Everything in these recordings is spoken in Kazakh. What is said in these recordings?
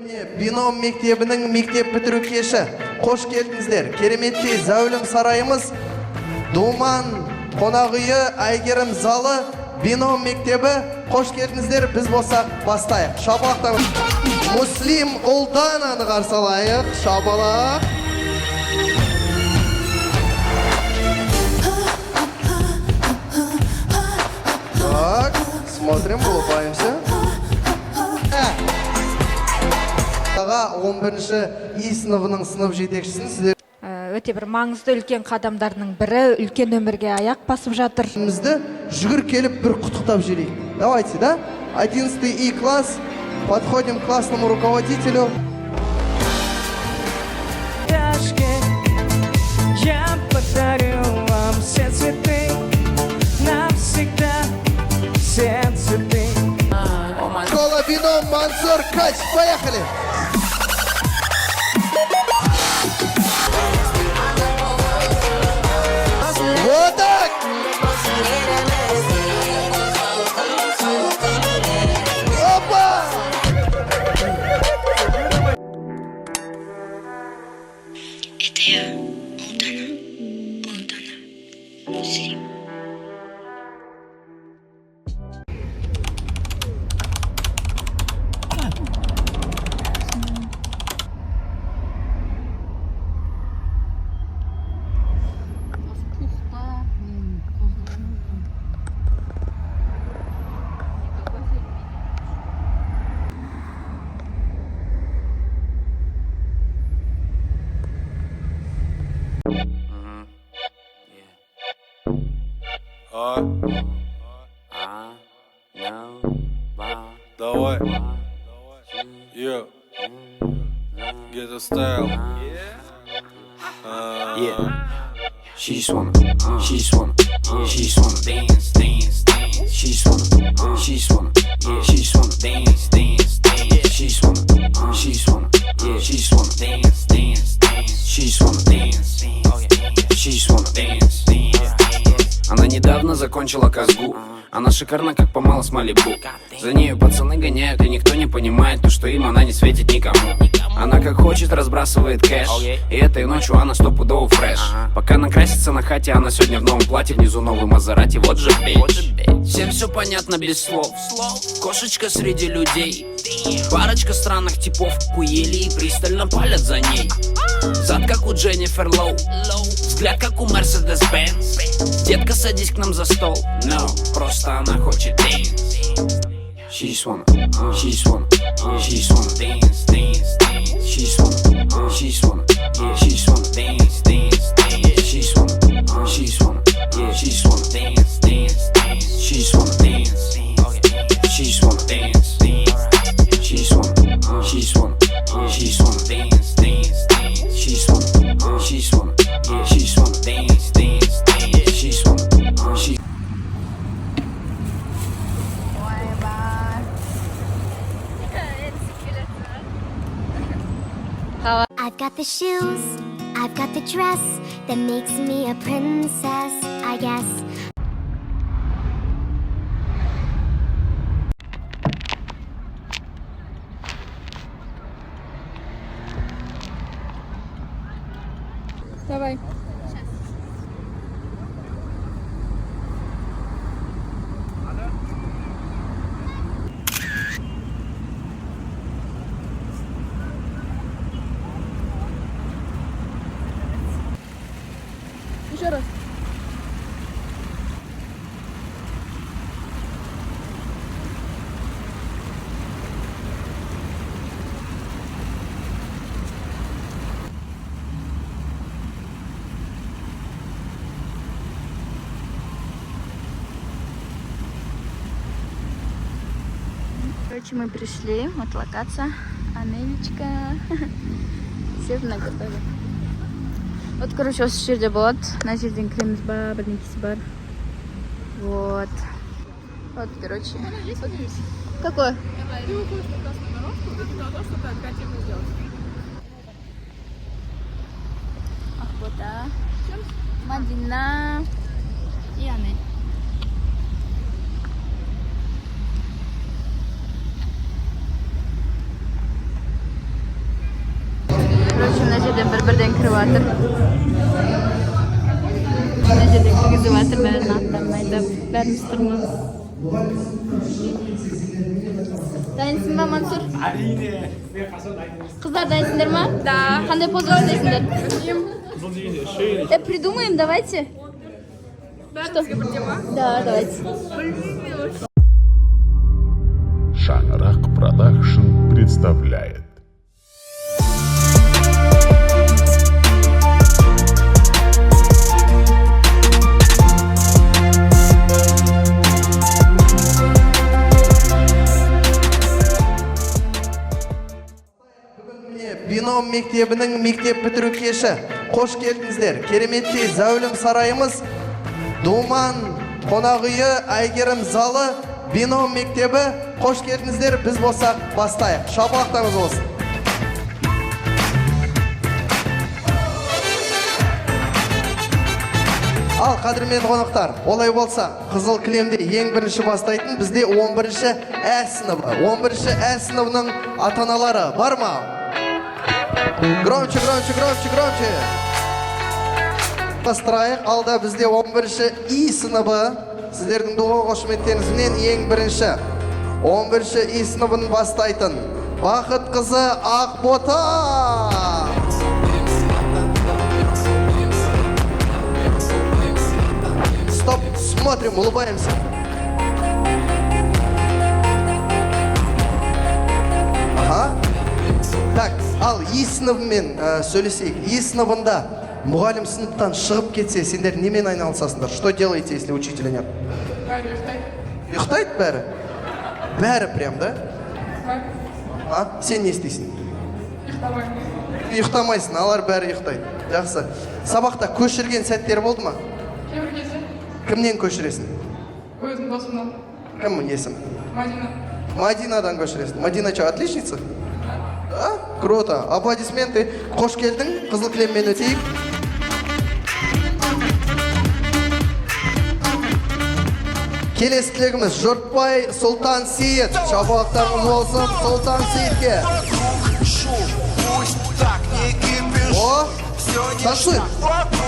Бином мектебінің мектеп бітіру кеші. Қош келдіңіздер. Кереметтей зәулім сарайымыз, Думан қонақ үйі, Әйгерім залы, Бином мектебі. Қош келдіңіздер. Біз болсақ бастайық. Шабалақтан Муслим Ұлдананы қарсы алайық. Шабалақ. Так, смотрим, улыбаемся. 11-ші И сыныбының сынып жетекшісін сіздер. Өте бір маңызды үлкен қадамдардың бірі, үлкен өмірге аяқ басып жатыр. Бізді жүгір келіп бір құттықтап жіберейік. Давайте, да? 11 И класс. Подходим к классному руководителю. Я подарю вам все цветы, навсегда все цветы. Школа Бином, Мансур, Кач, поехали! Вот так! Опа! Это я, Улдана, Муслим. Давай. Yeah. Get the style. Yeah. She just wanna dance, dance, dance. She just wanna dance, she just wanna dance, dance, dance. She just wanna dance, she just wanna dance, dance. She just wanna dance, she just wanna dance. Она недавно закончила казгу. Она шикарна, как помало с Малибу. За нею пацаны гоняют, и никто не понимает то, что им она не светит никому. Она как хочет разбрасывает кэш, и этой ночью она стопудово фреш. Пока накрасится на хате, она сегодня в новом платье, внизу новый Мазерати, вот же бич. Всем все понятно без слов. Кошечка среди людей. Парочка странных типов куели и пристально палят за ней. Зад как у Дженнифер Лоу, взгляд как у Мерседес Бенз. Детка, садись к нам за стол. No, просто она хочет dance. She just wanna dance, dance, dance. She just wanna dance, dance, dance. She just wanna dance, dance, dance. She just wanna dance, dance. She just wanna dance, dance. She just wanna dance, dance. She just wanna dance, dance. She just wanna dance, dance. She just wanna. I've got the shoes, I've got the dress that makes me a princess, I guess. Давай. Еще раз. Короче, мы пришли, вот локация, Анелечка, все наготове. Вот, короче, осы жерде болады. Мына жерден кіреміз ба, бірдеңкесі бар. Вот. Вот, короче. Какой? Ахбота, Мадина и Анель. жерден бір-бірден кіріп жатыр. Мына жерде кіргізіп жатыр, бәрін аттарын айтып, бәріміз тұрмыз. Дайынсың ба, Мансұр? Әрине, мен қашан дайынмын. Қыздар дайынсыңдар ма? Да. Қандай поза жасайсыңдар? Придумаем, давайте. Что? Да, давайте. Шаңырақ Продакшн представляет. Бином мектебінің мектеп бітіру кеші. Қош келдіңіздер. Кереметтей зәулім сарайымыз, Думан қонақ үйі, Әйгерім залы, Бином мектебі. Қош келдіңіздер. Біз болсақ бастайық. Шапалақтарыңыз болсын. Ал қадірмен қонақтар, олай болса, қызыл кілемде ең бірінші бастайтын бізде 11-ші Ә сыныбы. 11-ші Ә сыныбының ата-аналары бар ма? Громче, громче, громче, громче. Бастырайық, алда бізде 11-ші И сыныбы. Сіздердің дұға қошеметтеріңізбен ең бірінші 11-ші И сыныбын бастайтын Бақыт қызы Ақбота. Стоп, смотрим, улыбаемся. Ага. Так, ал И сыныбымен сөйлесейік. И сыныбында мұғалім сыныптан шығып кетсе, сендер немен айналысасыңдар? Что делаете, если учителя нет? Ұйықтайды бәрі? Бәрі прям, да? А? Сен не істейсің? Ұйықтамайсың, алар бәрі ұйықтайды. Жақсы. Сабақта көшірген сәттер болды ма? Кімнен көшіресің? Өзім досымнан. Кім есім? Мадина. Мадинадан көшіресің. Мадина что, отличница? Да? Круто. Аплодисменты. Қош келдің. Қызыл кілеммен өтейік. Келесі тілегіміз Жұртбай Сұлтан Сейіт. Шапалақтарыңыз болсын Сұлтан Сейітке. О, танцуй,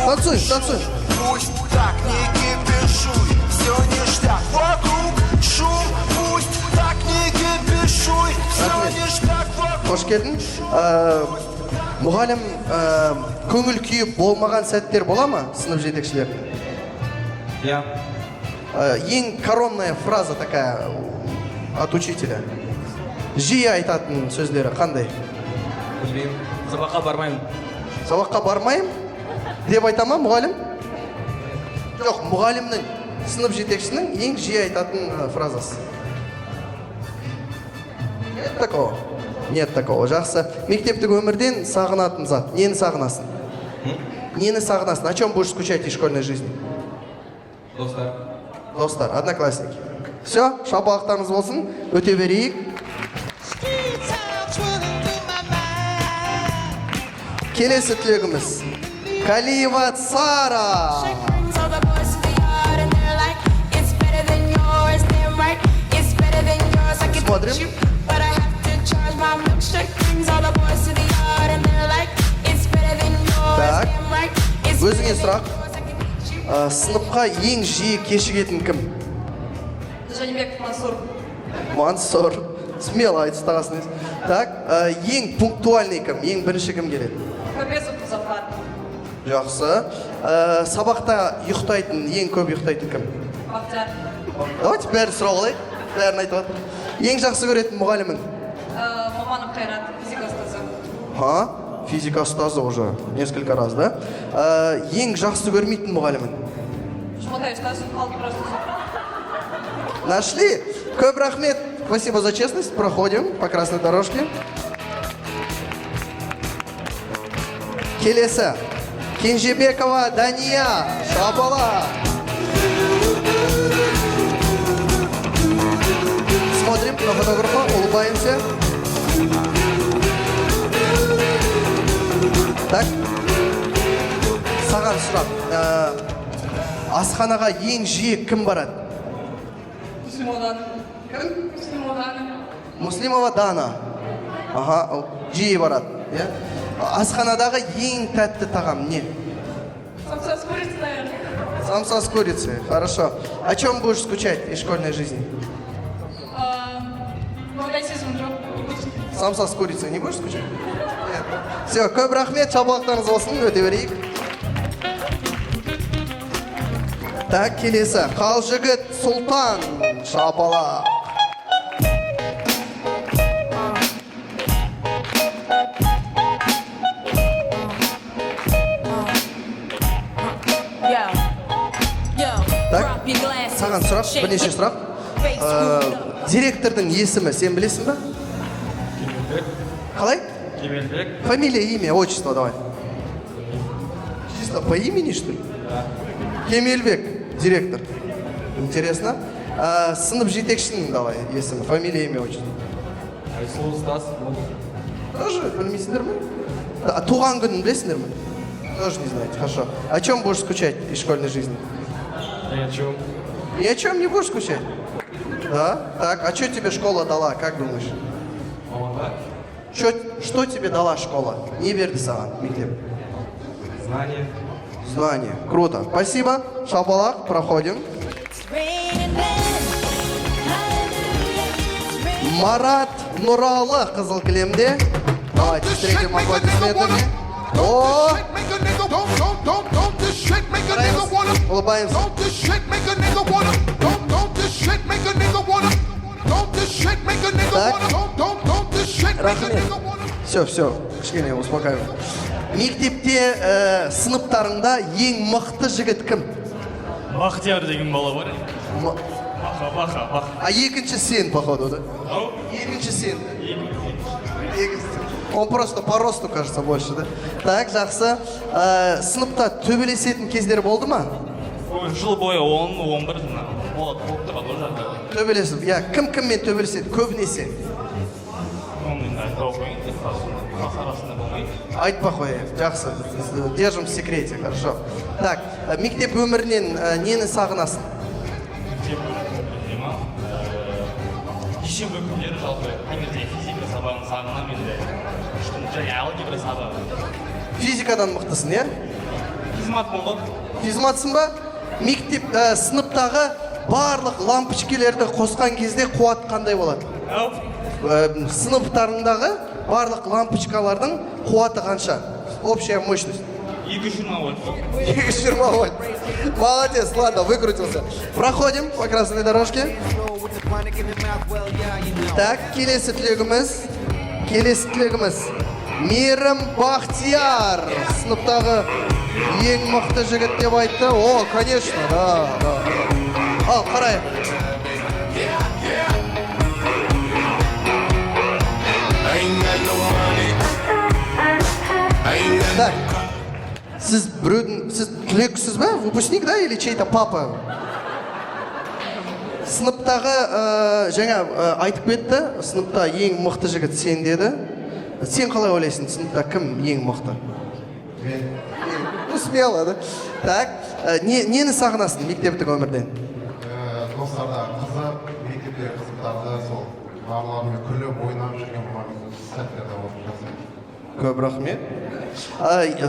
танцуй, танцуй. Пусть так не кипишуй, все ништяк вокруг, шум. Пусть так не кипишуй, все ништяк вокруг. Қош келдің. Мұғалім көңіл күйіп болмаған сәттер бола ма, сынып жетекшілер? Я. Ең коронная фраза такая от учителя. Жиі айтатын сөздері қандай? Білмеймін. Сабаққа бармаймын. Сабаққа бармайым деп айта ма мұғалім? Жоқ, мұғалімнің, сынып жетекшінің ең жиі айтатын фразасы. Нет такого? Нет такого. Жақсы. Мектептік өмірден сағынатын зат. Нені сағынасың? Нені сағынасың? О чем будешь скучать из школьной жизни? Достар. Достар, одноклассники. Все, шапалақтарыңыз болсын. Өте берейік. Келесі тілегіміз Калиева Сара. Смотрим. Так, өзіңе сұрақ. Сыныпқа ең жиі кешігетін кім? Жанибек Мансур. Мансур. Смело айтыстағасын. Так, ең пунктуальный кім? Ең бірінші кім келеді? Көпесов Мұзафар. Жақсы. Сабақта ұйықтайтын, ең көп ұйықтайтын кім? Бақтияр. Давайте бәрі сұрап алайық. Бәрін айтып отыр. Ең жақсы көретін мұғалімің? Маманым Қайрат, физика ұстазы. Физика ұстазы уже несколько раз, да? Ең жақсы көрмейтін мұғалімің? Шмотай ұстаз, алты просто. Нашли? Көп рахмет. Спасибо за честность. Проходим по красной дорожке. Келесі. Кенжебекова Дания. Шапала. Смотрим на фотографа, улыбаемся. Так. Саған сұрақ. Асханаға ең жиі кім барады? Муслимова Дана. Ага, жиі барады. Асханадағы ең тәтті тағам не? Самса с курицей, наверное. Самса с курицей. Хорошо. О чем будешь скучать из школьной жизни? Магазизм жоқ. Самса с курицей не будешь скучать? Нет. Все, көп рахмет, шапалақтарыңыз болсын, өте берейік. Так, келесі. Қалжігіт Сұлтан, шапалақ. Так, саған сұрақ, бірнеше сұрақ. Директордың есімі сен білесің ба? Қалай? Кемелбек. Фамилия, имя, отчество давай. Чисто по имени, что ли? Кемелбек, директор. Интересно. Сынып жетекшінің давай есімі, фамилия, имя, отчество. Айсұлу Стас. Тоже білмейсіңдер ме? Туған күнін білесіңдер ме? Тоже не знаете, хорошо. О чем будешь скучать из школьной жизни? Ни о чем. Ни о чем не будешь скучать? Да? Так, а что тебе школа дала, как думаешь? Что тебе дала школа? Не берді саған, мектеп. Знание. Знание. Круто. Спасибо. Шапалақ, проходим. Марат Нұралы қызыл кілемде. Давайте встретим аплодисментами. О! Улыбаемся. Так. Рахмет. Все, кішкене успокаивай. Мектепте сыныптарыңда ең мықты жігіт кім? Бақтияр деген бала бар. Баха. А екінші сен, походу, да? Екінші сен. Он просто по росту, кажется, больше, да? Так, жақсы. Сыныпта төбелесетін кездер болды ма? Жыл бойы 10-11 болады, болып тұрады ол жағда. Төбелесіп, я кім-кіммен төбелеседі, көбінесе? Айтпа қойайық, жақсы, держим в секрете, хорошо. Так, мектеп өмірінен нені сағынасың? Кеше күндері жалпы таңертең физика сабағын сағынамын енді. Және алгебра сабағы. Физикадан мықтысың, иә? Физматпын ғой. Физматсың ба? Мектеп сыныптағы барлық лампочкелерді қосқан кезде қуат қандай болады? Сыныптарыңдағы барлық лампочкалардың қуаты қанша? Общая мощность. 220 вольт. 220 вольт. Молодец, ладно, выкрутился. Проходим по красной дорожке. Так, келесі түлегіміз. Мейрім Бақтияр. Сыныптағы ең мықты жігіт деп айтты. О, конечно, да. Ал, қарайық. Так, сіз түлексіз ба? Выпускник, да, или чей-то папа? Сыныптағы, жаңа айтып кетті, сыныпта ең мықты жігіт сен деді. Сен қалай ойлайсың, сыныпта кім ең мықты? Ну, смело, да? Так, нені сағынасың мектептік өмірден? Достарда қызық, мектепте қызықтарды, сол барларымен күліп, ойнап жүрген сәттерді болып жасаймын. Көп рахмет.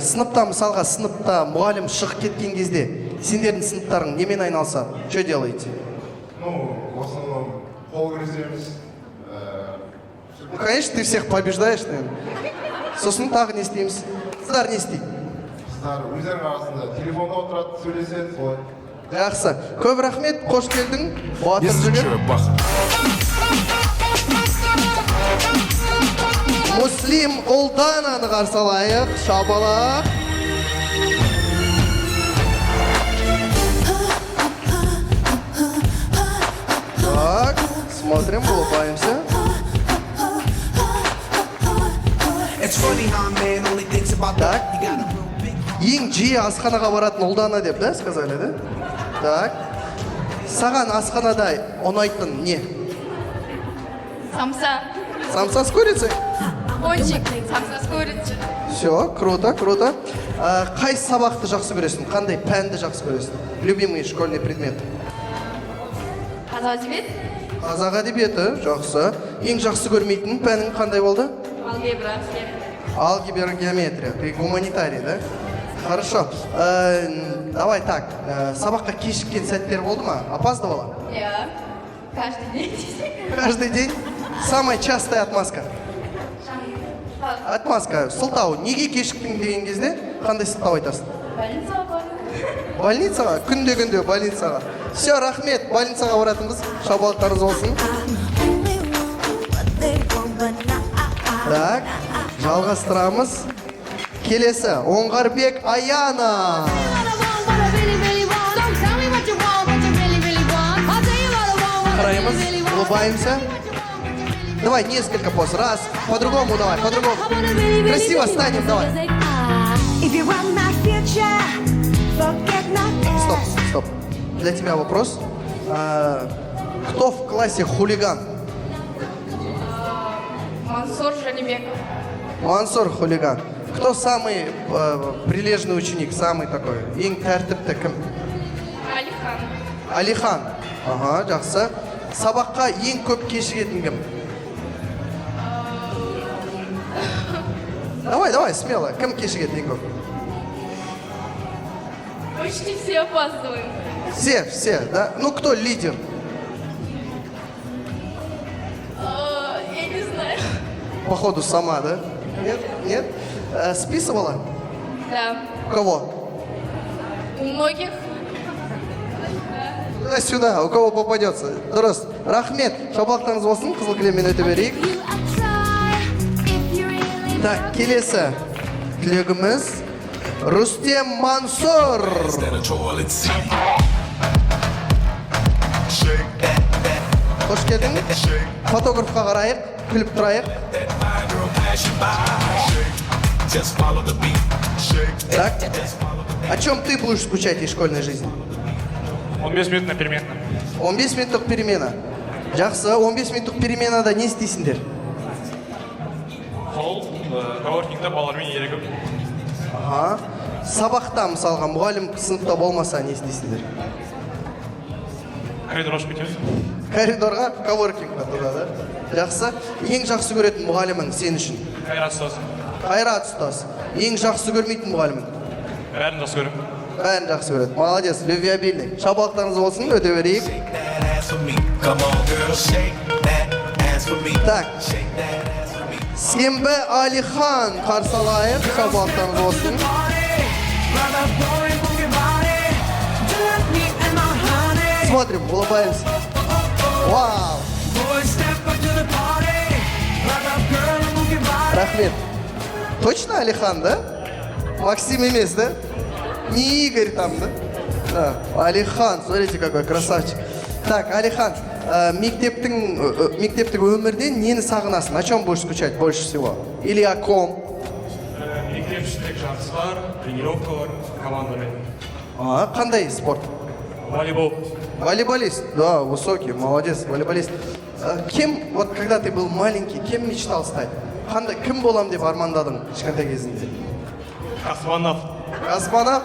Сыныпта, мысалға, сыныпта мұғалім шығып кеткен кезде, сендердің сыныптарың немен айналысады? Что делаете? Ну, в основном, қол күресеміз. Ну, конечно, ты всех побеждаешь, наверное. Сосын тағы не істейміз? Сыздар не істейді? Сыздар өздерінің арасында телефонда отырады, сөйлеседі, солай. Жақсы. Көп рахмет, қош келдің. Батыр жігіт. Муслим Ұлдананы қарсы алайық. Шапалақ. Так, смотрим, улыбаемся. Так. Ең жиі асханаға баратын Ұлдана деп, да, сказали, да? Так. Саған асханада ұнайтын не? Самса. Самса с курицей? Пончик. Самса с курицей. Все, круто. Қай сабақты жақсы көресің? Қандай пәнді жақсы көресің? Любимый школьный предмет? Қазақ әдебиет. Қазақ әдебиеті, жақсы. Ең жақсы көрмейтін пәнің қандай болды? Алгебра. Алгебра, геометрия. Ты гуманитарий, да? Хорошо. Давай так. Сабаққа кешіккен сәттер болды ма? Опаздывала? Я. Каждый день. Каждый день? Самая частая отмазка. Отмазка. Сылтау. Неге кешіктің деген кезде қандай сылтау айтасың? Больницаға бардым. Больницаға? Күнде больницаға. Все, рахмет. Больницаға баратынбыз. Шабалықтарыңыз болсын. Так, жалғастырамыз. Келесі, Оңғарбек Аяна. Қараймыз, улыбаемся. Давай несколько поз. Раз, по-другому давай, по-другому. Красиво станем, давай. Стоп. Для тебя вопрос. Кто в классе хулиган? Мансур Жанибеков. Мансур хулиган. Кто самый прилежный ученик, самый такой? Ең тәртіпті кім? Алихан. Алихан. Ага, жақсы. Сабаққа ең көп кешігетін кім? Давай, смело. Кім кешігеді ең көп? Почти все опаздываем. Все, да? Ну, кто лидер? Я не знаю. Походу, сама, да? Нет? Списывала? Да. Кого? У многих. Сюда, у кого попадется. Дұрыс. Рахмет. Шабақтарыңыз болсын, қызыл кілеммен өте берейік. Так, келесі түлегіміз Рустем Мансур. Қош келдің. Фотографқа қарайық, күліп тұрайық. Так, о чем ты будешь скучать из школьной жизни? 15 минут на перемену. 15 минуттық перемена. Жақсы, 15 минуттық переменада не істейсіңдер? Сол коворкингте балалармен ерігіп. Ага. Сабақта мысалға мұғалім сыныпта болмаса не істейсіңдер? Коридорға шығып кетеміз. Коридорға, коворкингқа туда, да? Жақсы. Ең жақсы көретін мұғалімің сен үшін? Қайрат ұстаз. Қайрат ұстаз. Ең жақсы көрмейтін мұғалімің? Бәрін жақсы көремін. Бәрін жақсы көреді. Молодец, любвеобильный. Шабақтарыңыз болсын, өте берейік. Так. Сембі Алихан қарсы алайық. Шабақтарыңыз болсын. Смотрим, улыбаемся. Вау! Рахмет. Точно Алихан, да? Максим емес, да? Не Игорь там, да? Да. Алихан, смотрите, какой красавчик. Так, Алихан, мектептік өмірден нені сағынасың? О чем будешь скучать больше всего? Или о ком? Мектепшілік жарыстар, тренировкалар, командамен. Қандай спорт? Волейбол. Волейболист? Да, высокий, молодец, волейболист. Кем, вот когда ты был маленький, кем мечтал стать? Кім болам деп армандадың кішкентай кезінде? Космонавт. Космонавт?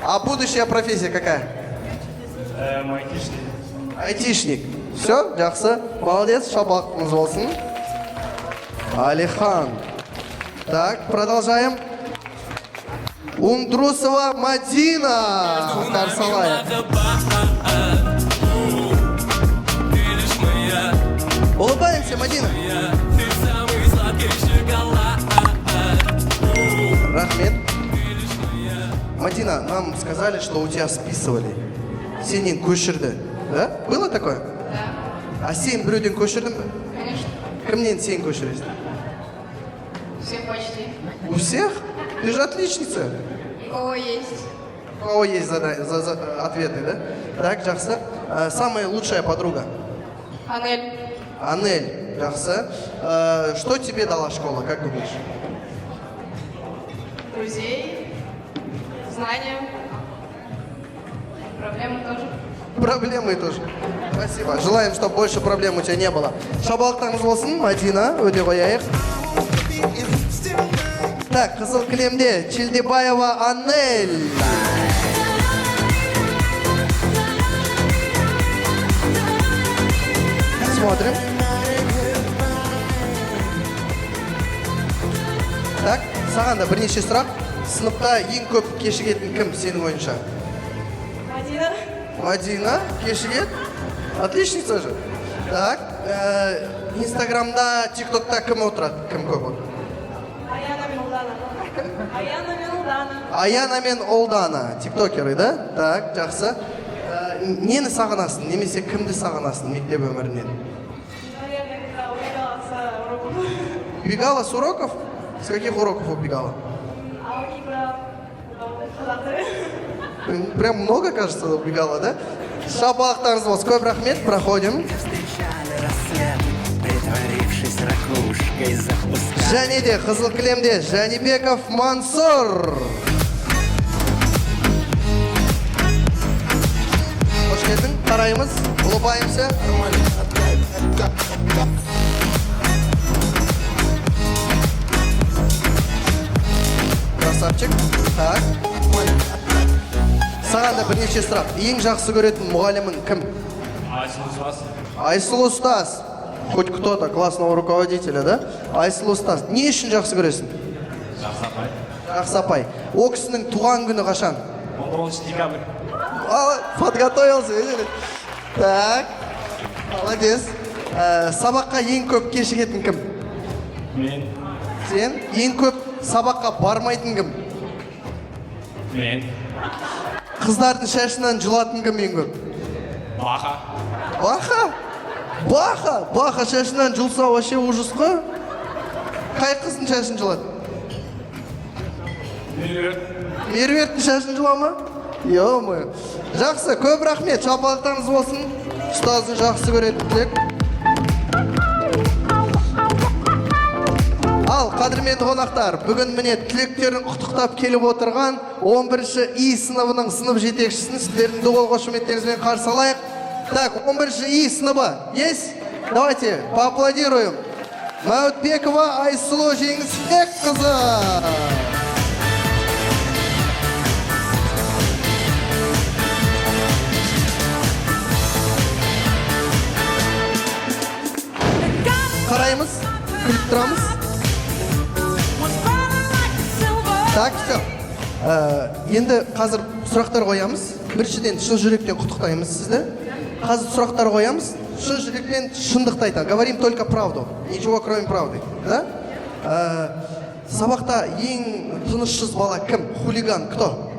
А будущая профессия какая? Айтишник. Айтишник. Все, жақсы. Молодец, шабақтыңыз болсын. Алихан. Так, продолжаем. Ундрусова Мадина. Қарсы алайық. Улыбаемся, Мадина. Рахмет. Мадина, нам сказали, что у тебя списывали. Сенен көшірді. Да? Было такое? Да. А сен біреуден көшірдің бе? Конечно. Кімнен сен көшіресің? Все почти. У всех? Ты же отличница. У кого есть? У кого есть ответы, да? Так, жақсы. Самая лучшая подруга? Анель. Анель, жақсы. Что тебе дала школа, как думаешь? Друзей. Знания. Проблемы тоже. Проблемы тоже. Спасибо. Желаем, чтобы больше проблем у тебя не было. Шабақтарыңыз болсын, Мадина, өте қояйық. Так, қызыл кілемде Челдебаева Анель. Смотрим. Так, саған да бірнеше сұрақ. Сыныпта ең көп кешігетін кім сенің ойынша? Мадина. Мадина, кешігет? Отличница же. Так, Инстаграмда, ТикТокта кім отырады? Кім көп отырады? Аяна мен Улдана. Аяна мен Улдана. Аяна мен Олдана, тиктокеры, да? Так, жақсы. Нені сағынасың, немесе кімді сағынасың мектеп өмірінен? Убегала с уроков? С каких уроков убегала? Прям много, кажется, убегала, да? Шапалақтарыңыз болсын, көп рахмет, проходим. Және де қызыл кілемде Жәнібеков Мансур. Қош келдің, қараймыз, улыбаемся. Красавчик. Так. Саған да бірнеше сұрақ. Ең жақсы көретін мұғалімің кім? Айсұлу ұстаз. Айсұлу ұстаз. Хоть кто-то, классного руководителя, да? Айсұлу ұстаз. Не үшін жақсы көресің? Жақсы апай. Жақсы апай. О кісінің туған күні қашан? 19 декабрь. Подготовился, видели? Так. Молодец. Сабаққа ең көп кешігетін кім? Мен. Сен? Ең көп сабаққа бармайтын кім? Мен. Қыздардың шашынан жұлатын кім ең көп? Баха. Баха? Баха? Баха шашынан жұлса вообще ужас қой. Қай қыздың шашын жұлады? Меруерттің шашын жұла ма? Ё-моё. Жақсы, көп рахмет. Шапалақтарыңыз болсын. Ұстазын жақсы көретін тілек. Ал, қадірменді қонақтар, бүгін міне түлектерін құттықтап келіп отырған 11-ші И сыныбының сынып жетекшісін сіздердің дөғыл қошеметтеріңізбен қарсы алайық. Так, 11-ші И сыныбы. Есть? Давайте, поаплодируем. Мәуітбекова Айсұлу Жеңісбек қызы. Қараймыз, күліп тұрамыз. Так, все. Енді қазір сұрақтар қоямыз. Біріншіден шын жүректен құттықтаймыз сізді. Қазір сұрақтар қоямыз. Шын жүректен шындықты айтамыз. Говорим только правду. Ничего кроме правды. Да? Сабақта ең тынышсыз бала кім? Хулиган кто?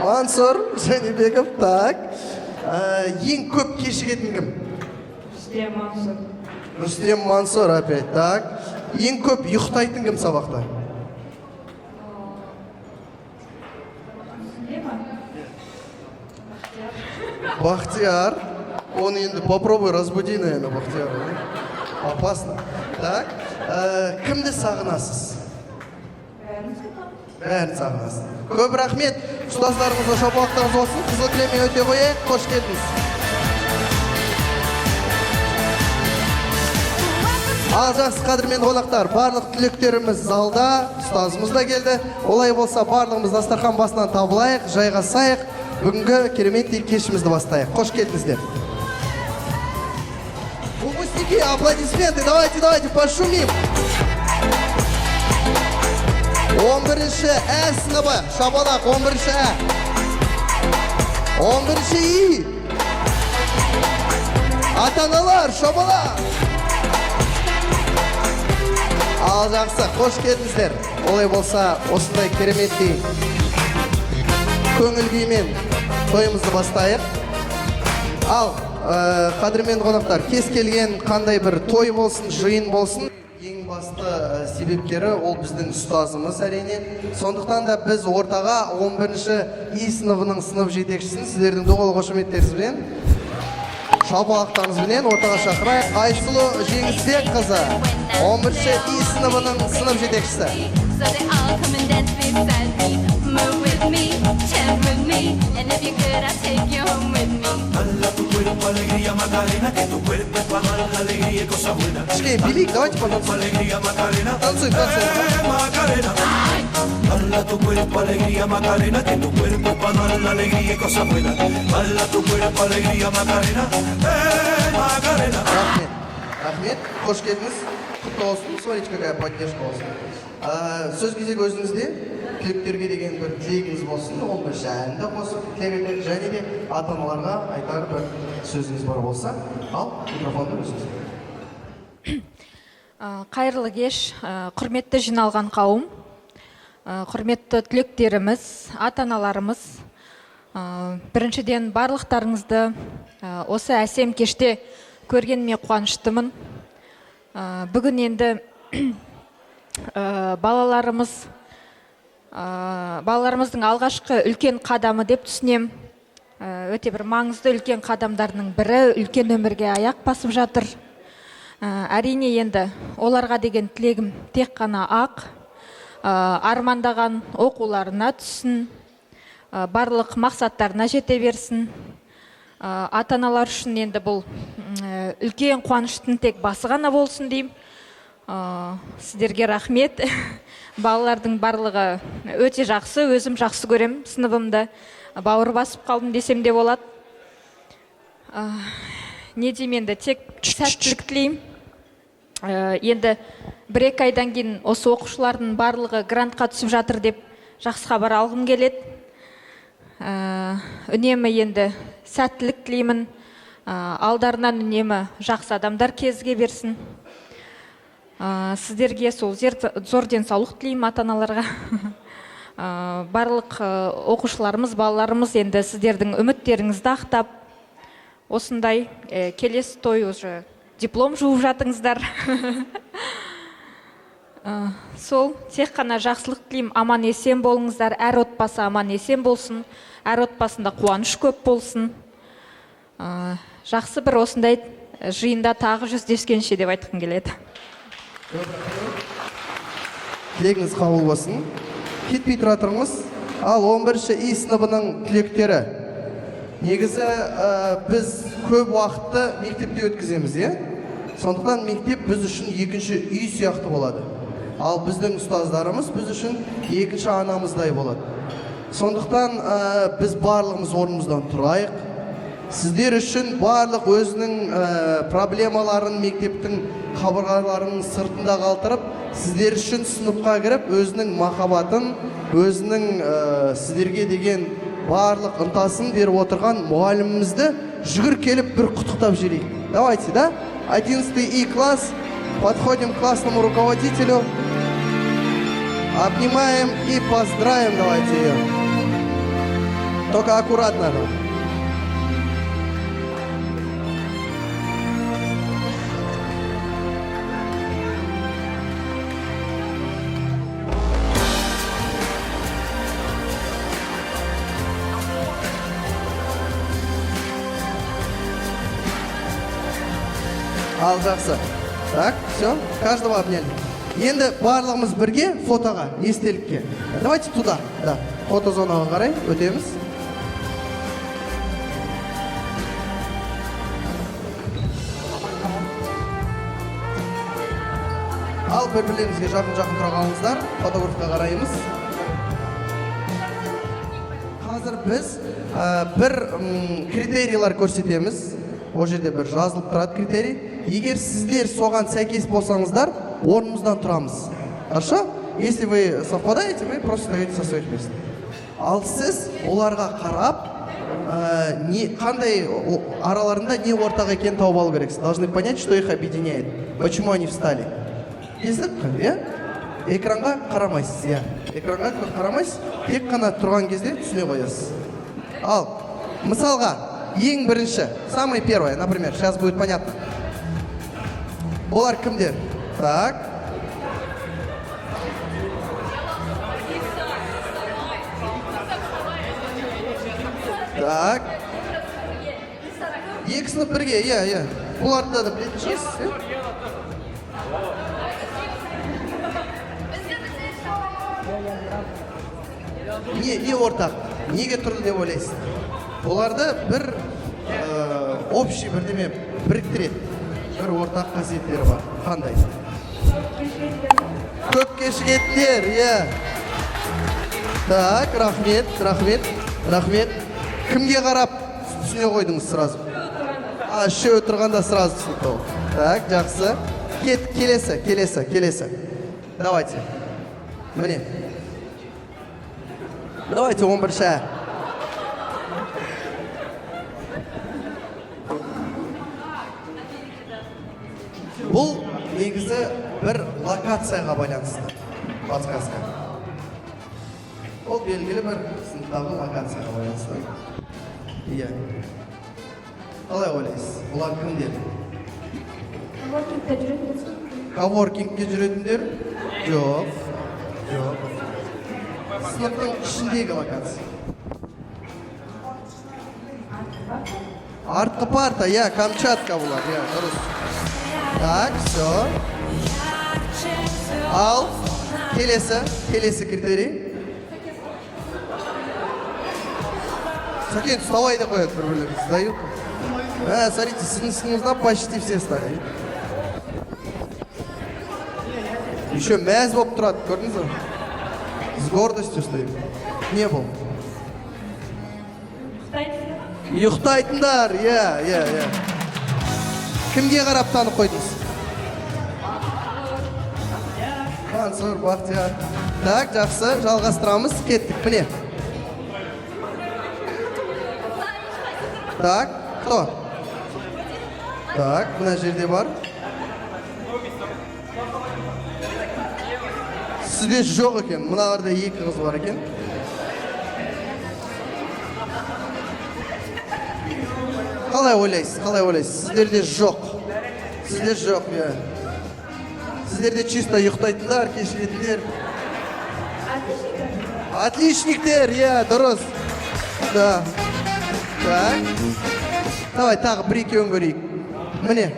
Мансур Жәнібеков. Так. Ең көп кешігетін кім? Рүстем Мансур опять. Так. Ең көп ұйықтайтын кім сабақта? Бахтияр. Он енді попробуй разбуди, наверное, Бахтияр. Опасно. Так. Кімді сағынасыз? Бәрін сағынасыз. Көп рахмет. Ұстаздарымызға шапалақтарыңыз болсын. Қызыл кілеммен өте қойайық. Қош келдіңіз. Ал жақсы қадірмен қонақтар, барлық түлектеріміз залда, ұстазымыз да келді. Олай болса барлығымыз дастархан басынан табылайық, жайғасайық. Бүгінгі кереметтей кешімізді бастайық. Қош келдіңіздер. Выпускники, аплодисменты, давайте, пошумим. 11-ші Ә сыныбы, шапалақ, 11-ші Ә. 11-ші И. Ата-аналар, шапалақ. Ал жақсы, қош келдіңіздер. Олай болса, осындай кереметтей көңіл күймен тойымызды бастайық. Ал, қадірменді қонақтар, кез келген қандай бір той болсын, жиын болсын, ең басты себепкері ол біздің ұстазымыз әрине. Сондықтан да біз ортаға 11-ші И сыныбының сынып жетекшісін сіздердің дөғыл қошеметтеріңізбен, шапалақтарыңызбен ортаға шақырайық. Айсұлу Жеңісбек қызы, 11-ші И сыныбының сынып жетекшісі. So they all come and dance beside me. Move with me, chant with me. And if you're good, I'll take you home with me. Dala tu cuerpo alegría Macarena, que tu cuerpo es para dar la alegría y cosas buenas. Кішкене билейік, давайте потанцуем. Alegría Macarena, Танцуем. Macarena. Dala tu cuerpo alegría Macarena, que tu cuerpo es para dar la alegría y cosas buenas. Dala tu cuerpo alegría Macarena, Macarena. Рахмет, қош келдіңіз. құтты болсын. Смотрите, какая поддержка болсын. Сөз кезегі өзіңізде. Түлектерге деген бір тілегіңіз болсын. Оны жәнді қосып тілек және де ата-аналарға айтар бір сөзіңіз бар болса, ал микрофонды өзіңіз. Қайырлы кеш, құрметті жиналған қауым, құрметті түлектеріміз, ата-аналарымыз, біріншіден барлықтарыңызды осы әсем кеште көргеніме қуаныштымын. Бүгін енді балаларымыздың алғашқы үлкен қадамы деп түсінем. Өте бір маңызды үлкен қадамдарының бірі үлкен өмірге аяқ басып жатыр. Әрине енді оларға деген тілегім тек қана ақ, армандаған оқуларына түссін, барлық мақсаттарына жете берсін. Ата-аналар үшін енді бұл үлкен қуаныштың тек басы ғана болсын дейм. Сіздерге рахмет. Балалардың барлығы өте жақсы, өзім жақсы көрем сыныбымды. Бауыр басып қалдым десем де болады. Не дейм енді, тек сәттілік тілейм. Енді 1-2 айдан кейін осы оқушылардың барлығы грантқа түсіп жатыр деп жақсы хабар алғым келеді. Үнемі енді сәттілік тілеймін. Алдарынан үнемі жақсы адамдар кезге берсін. Сіздерге сол зор денсаулық тілеймін ата-аналарға. Барлық оқушыларымыз, балаларымыз енді сіздердің үміттеріңізді ақтап, осындай келесі той уже диплом жуып жатыңыздар. Сол тек қана жақсылық тілеймін, аман есен болыңыздар, әр отбасы аман есен болсын, әр отбасында қуаныш көп болсын. Жақсы бір осындай жиында тағы жүздескенше деп айтқым келеді. Тілегіңіз қабыл болсын. Кетпей тұра тұрыңыз. Ал 11-ші И сыныбының түлектері. Негізі біз көп уақытты мектепте өткіземіз, сондықтан мектеп біз үшін екінші үй сияқты болады. Ал біздің ұстаздарымыз біз үшін екінші анамыздай болады. Сондықтан біз барлығымыз орнымыздан тұрайық. Сіздер үшін барлық өзінің проблемаларын мектептің қабырғаларының сыртында қалтырып, сіздер үшін сыныпқа кіріп, өзінің махаббатын, өзінің сіздерге деген барлық ынтасын беріп отырған мұғалімімізді жүгір келіп бір құттықтап жіберейік. Давайте, да? 11 И класс. Подходим к классному руководителю. Обнимаем и поздравим, давайте ее. Только аккуратно. Ал жақсы. Так, все, каждого обняли. Енді барлығымыз бірге фотоға, естелікке. Давайте туда, да, фотозонаға қарай өтеміз. Ал бір-бірлеріңізге жақын-жақын тұрғаныңыздар, фотографқа қараймыз. Қазір біз бір критерийлар көрсетеміз. О жерде бір жазылып тұрады критерий. Егер сіздер соған сәйкес болсаңыздар, орнымыздан тұрамыз. Хорошо? Если вы совпадаете, вы просто стоите со своих мест. Ал сіз оларға қарап, қандай араларында не ортақ екенін тауып алу керексіз. Должны понять, что их объединяет. Почему они встали. Естіп, экранға қарамайсыз, экранға қарамайсыз, тек қана тұрған кезде түсіне қоясыз. Ал, мысалға, ең бірінші, самый первое, например, сейчас будет понятно. Олар кімдер? Так. Так. Екі сынып бірге, Бұларды да білетін шығарсыз, Не ортақ? Неге тұрды деп ойлайсыз? Оларды бір общий бірдеме біріктіреді. Бір ортақ қасиеттері бар. Қандай? Көп кешігетіндер, Так, рахмет. Кімге қарап түсіне қойдыңыз сразу? Үшеу тұрғанда сразу түсінікті ол. Так, жақсы. келесі. Давайте. Міне. Давайте 11-ші. Бұл негізі бір локацияға байланысты. Подсказка. Ол белгілі бір сыныптағы локацияға байланысты. Иә. Қалай ойлайсыз? Бұлар кімдер? Коворкингке жүретіндер? Жоқ. Сыныптың ішіндегі локация. Артқы парта, иә, Камчатка бұлар, иә, дұрыс. Так, все. Ал, келесі критерий. Сәкен, вставай да қояды бір-бірлерін, сдают. Смотрите, сіздің сыныңызда почти все стали. Еще мәз болып тұрады, көрдіңіз ба? С гордостью стоит. Не был. Ұйықтайтындар, иә. Кімге қарап танып қойдыңыз? Мансұр, Бақтияр. Так, жақсы, жалғастырамыз, кеттік, міне. Так, кто? Так, мына жерде бар. Сізде жоқ екен, мыналарда 2 қыз бар екен. Қалай ойлайсыз? Сіздерде жоқ, иә. Сіздерде чисто ұйықтайтындар, кешіретіндер. Отличниктер, иә, дұрыс. Да. Так. Давай, тағы 1-2 көрейік. Міне.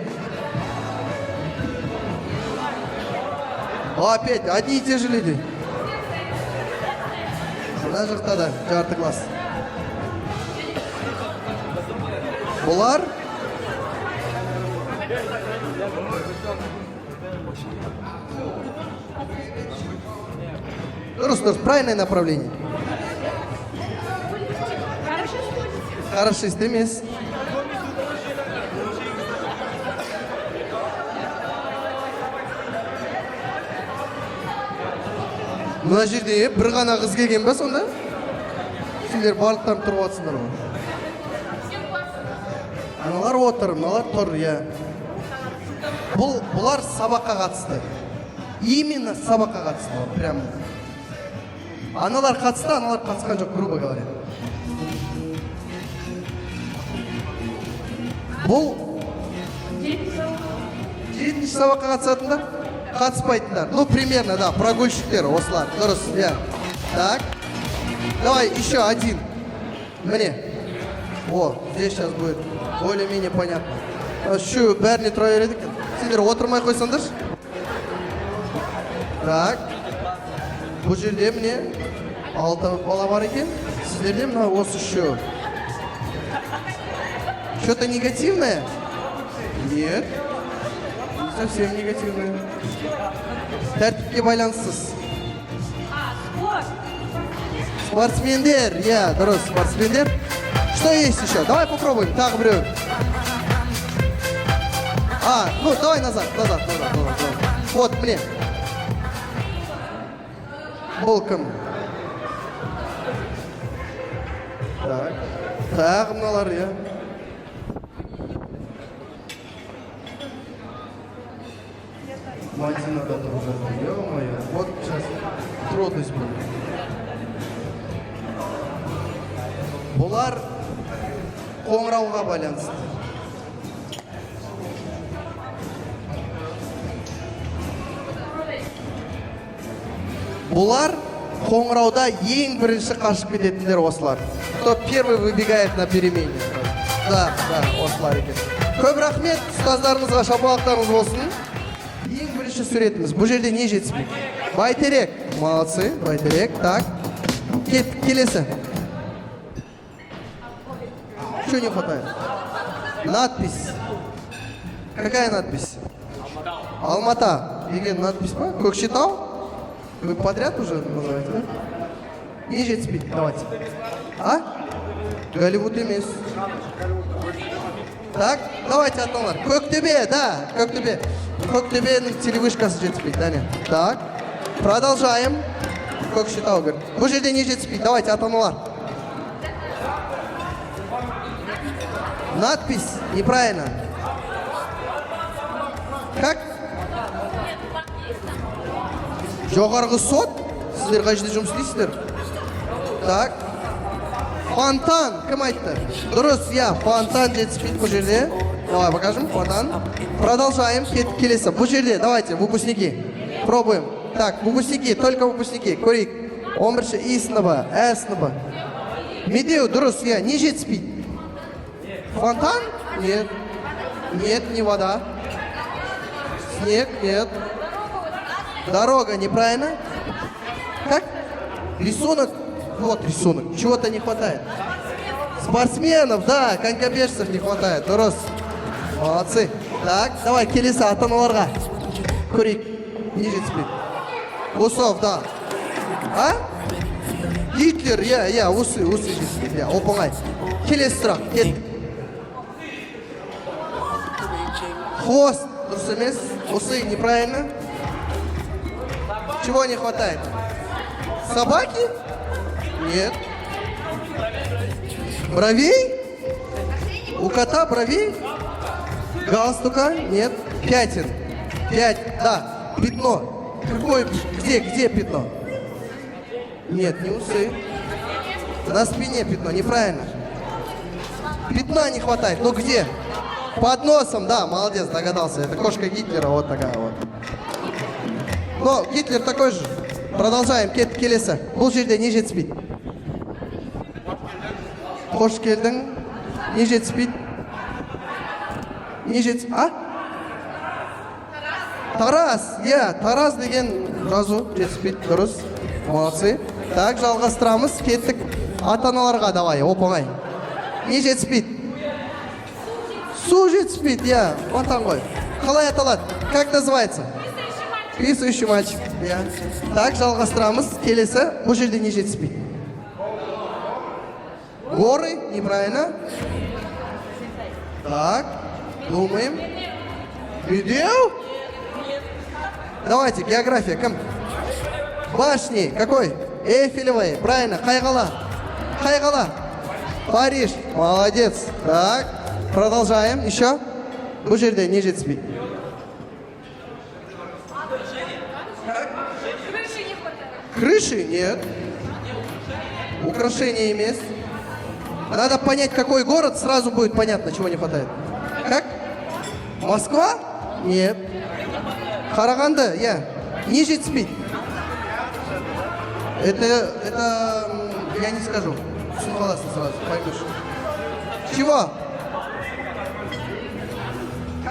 Опять, одни и те же люди. Мына жақта да, жарты класс. Бұлар? Дұрыс, правильное направление. Хорошист емес. Мына жерде бір ғана қыз келген ба сонда? Сендер барлықтарын тұрып отсыңдар ғой. Аналар отыр, мыналар тұр, иә. Бұлар сабаққа қатысты. Именно сабаққа қатысты, прям. Аналар қатысты, аналар қатысқан жоқ, грубо говоря. Бұл 7-ші сабаққа қатысатындар, қатыспайтындар. Ну, примерно, да, прогульщиктер, осылар, дұрыс, иә. Так, давай, еще один. Міне. О, здесь сейчас будет более-менее понятно. Şu бәріне тұра береді екен. Сендер отырмай қойсаңдаршы. Так. Бұл жерде міне 6 бала бар екен. Сіздерде мына осы şu. Что-то негативное? Нет. Не совсем негативное. Тәртіпке байланыссыз. Спортсмендер, иә, дұрыс, спортсмендер. Что есть еще? Давай попробуем, тағы біреу. Ну давай назад. Вот, міне. Бұл кім? Так. Тағы мыналар, иә. Мадина да тұрып жатыр, ё-моё. Вот сейчас трудность будет. Бұлар қоңырауға байланысты. Бұлар қоңырауда ең бірінші қашып кететіндер осылар. Кто первый выбегает на перемене. Да, осылар екен. Көп рахмет, ұстаздарымызға шапалақтарыңыз болсын. Ең бірінші суретіміз. Бұл жерде не жетіспейді? Байтерек. Молодцы, Байтерек. Так. Келесі. Что не хватает? Надпись. Какая надпись? Алмата. Деген надпись па? Көкшетау? Вы подряд уже называете, да? Не жетіспейді, давайте. Голливуд емес. Так, давайте ата-аналар. Көктөбе, да, Көктөбе. Көктөбенің телевышкасы жетіспейді, әне. Так, продолжаем. Көкшетау говорит. Бұл жерде не жетіспейді? Давайте ата-аналар. Надпись неправильно. Как? Жоғарғы сот? Сіздер қай жерде жұмыс істейсіздер? Так. Фонтан, кім айтты? Дұрыс, я, фонтан жетіспейді бұл жерде. Давай, покажем, фонтан. Продолжаем, келесі. Бұл жерде, давайте, выпускники. Пробуем. Так, выпускники, только выпускники. Көрейік. 11-ші И сыныбы, Ә сыныбы. Медеу, дұрыс, я, не жетіспейді? Фонтан? Нет. Нет, не вода. Снег? Нет. Дорога, неправильно? Как? Рисунок? Вот рисунок. Чего-то не хватает. Спортсменов, да, конькобежцев не хватает. Дұрыс. Молодцы. Так, давай, келесі ата-аналарға. Көрейік. Не жетіспейді? Усов, да. А? Гитлер, я, усы жетіспейді. Я, оп-оңай. Келесі сұрақ, кеттік. Хвост, дұрыс емес. Усы неправильно. Чего не хватает? Собаки? Нет. Бровей? У кота бровей? Галстука? Нет. Пятен. 5, да. Пятно. Какое? Где пятно? Нет, не усы. На спине пятно, неправильно. Пятна не хватает. Ну где? Под носом, да, молодец, догадался. Это кошка Гитлера, вот такая вот. Но Гитлер такой же. Продолжаем, келесі. Бұл жерде не жетіспейді? Қош келдің. Не жетіспейді? Не жетіспейді? А? Тараз, я, Тараз деген жазу жетіспейді, дұрыс. Молодцы. Так, жалғастырамыз, кеттік. Ата-аналарға давай, оп-оңай. Не жетіспейді? Су жетіспейді, я, фонтан ғой. Қалай аталады? Как называется? Писающий мальчик. Я. Так, жалғастырамыз. Келесі, бұл жерде не жетіспейді? Горы, неправильно. Так, думаем. Медеу? Давайте, география, кім? Башни, какой? Эйфелевой, правильно, Қай қала? Париж, молодец. Так, продолжаем, еще. Бұл жерде не жетіспейді? Крыши? Нет. Украшения емес. Надо понять, какой город, сразу будет понятно, чего не хватает. Как? Москва? Нет. Қарағанды? Я. Не жетіспейді? Это я не скажу. Все классно сразу, поймешь. Чего?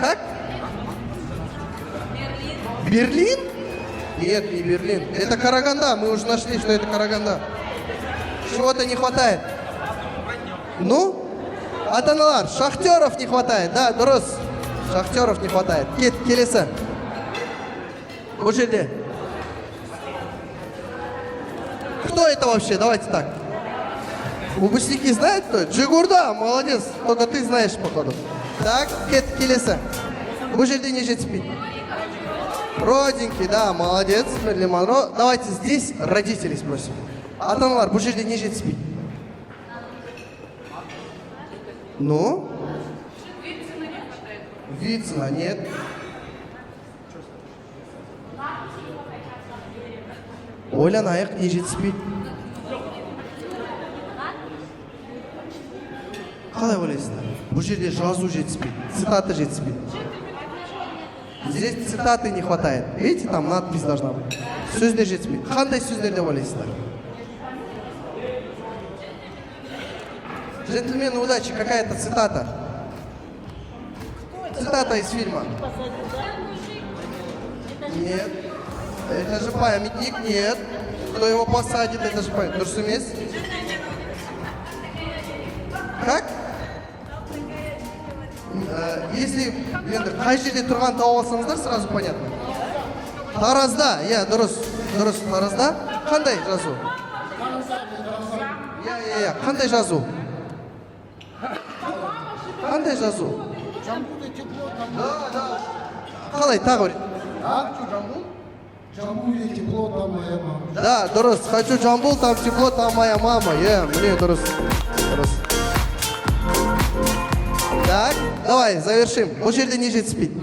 Как? Берлин? Нет, не Берлин. Это Караганда. Мы уже нашли, что это Караганда. Чего-то не хватает. Ну? Ата-аналар, шахтеров не хватает. Да, дұрыс. Шахтеров не хватает. Келесі. Бұл жерде. Кто это вообще? Давайте так. Выпускники знают кто? Джигурда, молодец. Только ты знаешь, походу. Так, келесі. Бұл жерде не жетіспейді? Родинки, да, молодец, Мерлин Монро. Давайте здесь родителей спросим. Ата-аналар, бұл жерде не жетіспейді? Ну? Вицина нет. Ойланайық, не жетіспейді? Қалай ойлайсыздар? Бұл жерде жазу жетіспейді, цитата жетіспейді. Здесь цитаты не хватает. Видите, там надпись должна быть. Сөздер жетіспейді. Қандай сөздер деп ойлайсыздар? Джентльмены удачи, какая-то цитата. Цитата из фильма. Нет. Это же памятник, нет. Кто его посадит, это же памятник. Дұрыс емес? Как? Если қай жерде тұрған тауып алсаңыздар, сразу понятно. Таразда, я, дұрыс, Таразда. Қандай жазу? Я, қандай жазу? қандай жазу? Жамбылда тепло, там... Қалай, тағы бір. Жамбылда тепло, там моя мама. Да, дұрыс. Хочу Жамбыл, там тепло, там моя мама. Міне дұрыс. Дұрыс. Так, давай, завершим. Бұл жерде не жетіспейді?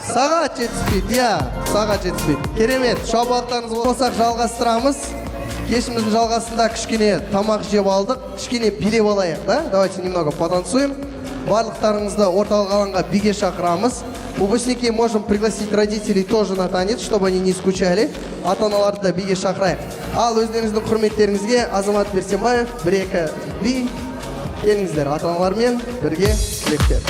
Сағат жетіспейді, сағат жетіспейді. Керемет, шабуаттарыңыз болсақ жалғастырамыз. Кешіміздің жалғасында кішкене тамақ жеп алдық, кішкене билеп алайық, да? Давайте немного потанцуем. Барлықтарыңызды орталық алаңға биге шақырамыз. Выпускники можем пригласить родителей тоже на танец, чтобы они не скучали. Ата-аналарды да биге шақырайық. Ал өздеріңіздің құрметтеріңізге Азамат Берсенбаев, бір-екі би. Келіңіздер, ата-аналармен бірге тілектер.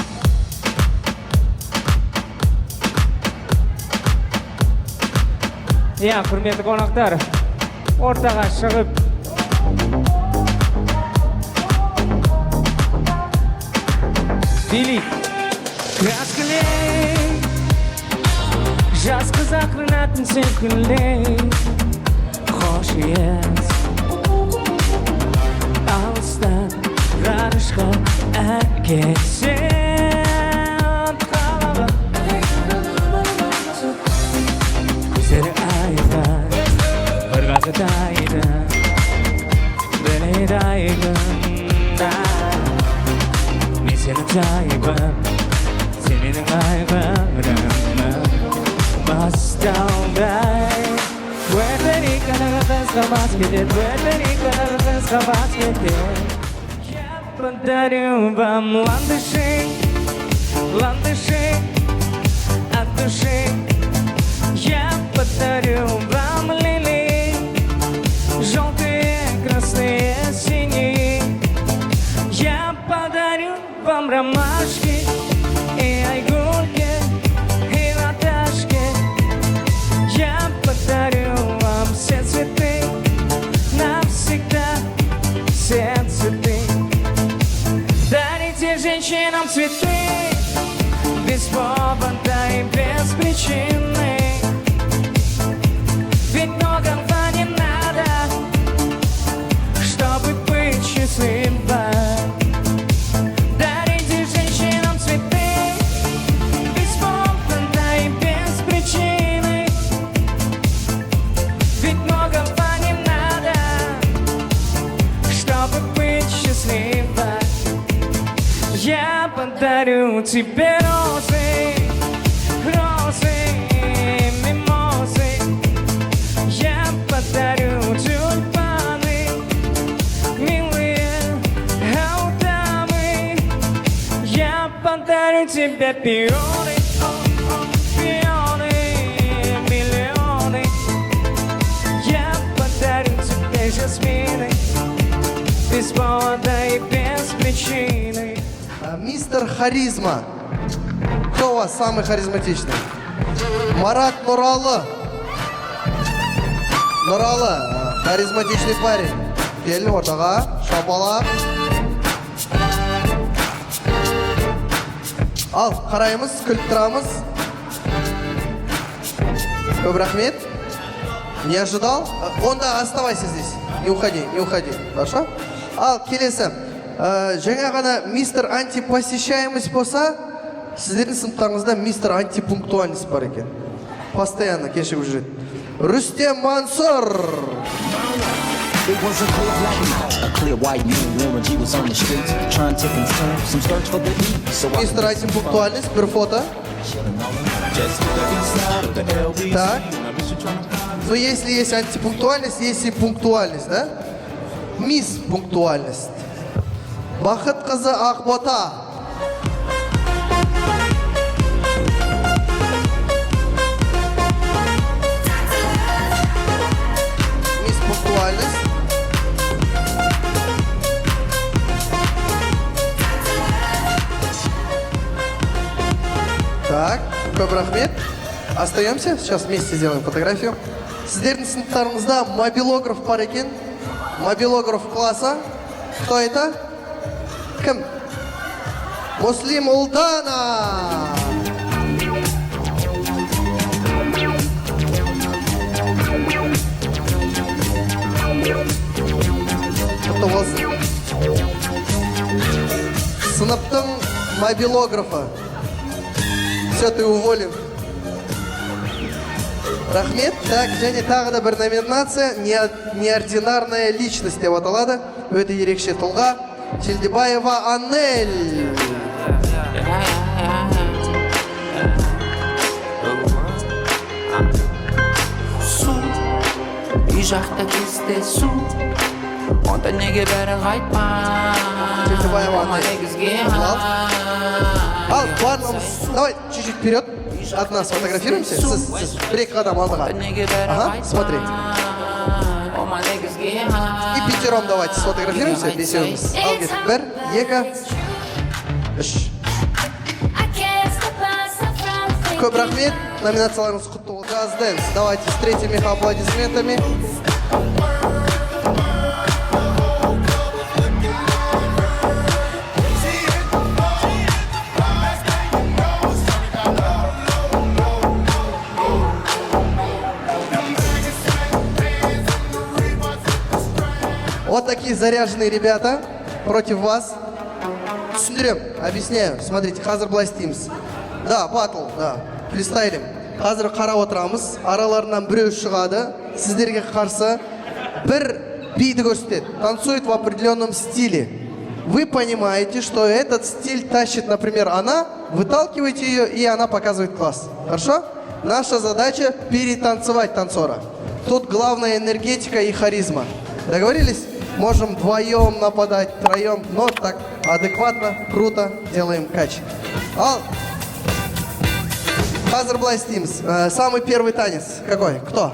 Құрметті қонақтар, ортаға шығып билейік. Краскілей, жас қыз ақырынатын сен күллей. Хош ес, алыстан ғарышқа әкетсен қалаға. Көздері айдан, ырғағы тайдан, біледі айғында. Мен сенің жайбым, сен менің айғырымның бастаудай. Өтіріккіні қызға бас кетеді, өтіріккіні қызға бас кетеді. Я подарю вам ландыши от души. Я подарю вам лилии, желтые, красные, синие. Я подарю вам ромашки и айгульки, и латашки. Я подарю вам все цветы, навсегда все цветы. Дарите женщинам цветы без повода и без причины. Ведь многого не надо, чтобы быть счастливой. Дарите женщинам цветы без повода и без причины. Ведь многого не надо, чтобы быть счастливой. Я подарю тебе розы, розы, мимозы. Я подарю тюльпаны, милые аутамы. Я подарю тебе пионы, пионы, миллионы. Я подарю тебе жасмины без повода и без причины. Мистер Харизма. Кто у вас самый харизматичный? Марат Нуралы. Нуралы, харизматичный парень. Кел ортаға, шапалақ. Ал, қараймыз, күліп тұрамыз. Көп рахмет. Не ожидал? Онда оставайся здесь. Не уходи, не уходи. Хорошо? Ал, келесі. Жаңа ғана мистер антипосещаемость болса, сіздердің сыныптарыңызда мистер антипунктуальность бар екен. Постоянно кешігіп жүреді. Рүстем Мансур. It was a clear black night, a clear white moon. Warren G was on the streets trying to consume some skirts for the E. So Мистер антипунктуальность, бір фото. Так. Ну, если есть антипунктуальность, есть и пунктуальность, да? Мисс пунктуальность. Бақыт қызы Ақбота. Мисс пунктуальность. Так, көп рахмет. Остаемся, сейчас вместе сделаем фотографию. Сіздердің сыныптарыңызда мобилограф бар екен. Мобилограф класса. Кто это? Кім? Муслим Улдана. Құтты болсын. мобилографа. Все, ты уволен. Рахмет. Так, және тағы да бір номинация. Неординарная личность деп аталады. Өте ерекше тұлға. Челдебаева Анель. Үй жақта кездесу, онда неге бәрі қайтпай? Челдебаева Анель. Ал, барлығымыз. Давай, чуть-чуть вперед. От нас фотографируемся. Сіз бір-екі қадам алдыға. Ага, смотри. И пятером давайте сфотографируемся. Бесеуіміз. Ал кет. Бір, екі, үш. Көп рахмет. Номинацияларыңыз құтты болсын. Just Dance. Давайте встретим их аплодисментами. Вот такие заряженные ребята против вас. Түсіндірем, объясняю. Смотрите, қазір былай істейміз. Да, батл, да, фристайлим. Қазір қарап отырамыз, араларынан біреу шығады, сіздерге қарсы бір биді көрсетеді. Танцует в определенном стиле. Вы понимаете, что этот стиль тащит, например, она, выталкиваете ее, и она показывает класс. Хорошо? Наша задача перетанцевать танцора. Тут главная энергетика и харизма. Договорились? Можем вдвоем нападать, втроем, но так адекватно, круто делаем кач. Ал, қазір былай істейміз. Самый первый танец какой? Кто?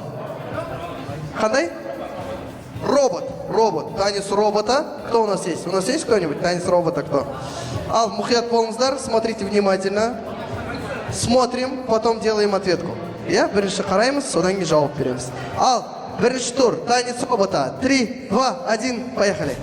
Қандай? Робот. Танец робота. Кто у нас есть? У нас есть кто-нибудь? Танец робота кто? Ал, мұқият болыңыздар, смотрите внимательно. Смотрим, потом делаем ответку. Я бірінші қараймыз, содан кейін жауап береміз. Ал, бірінші тур, танец робота. 3, 2, 1, поехали.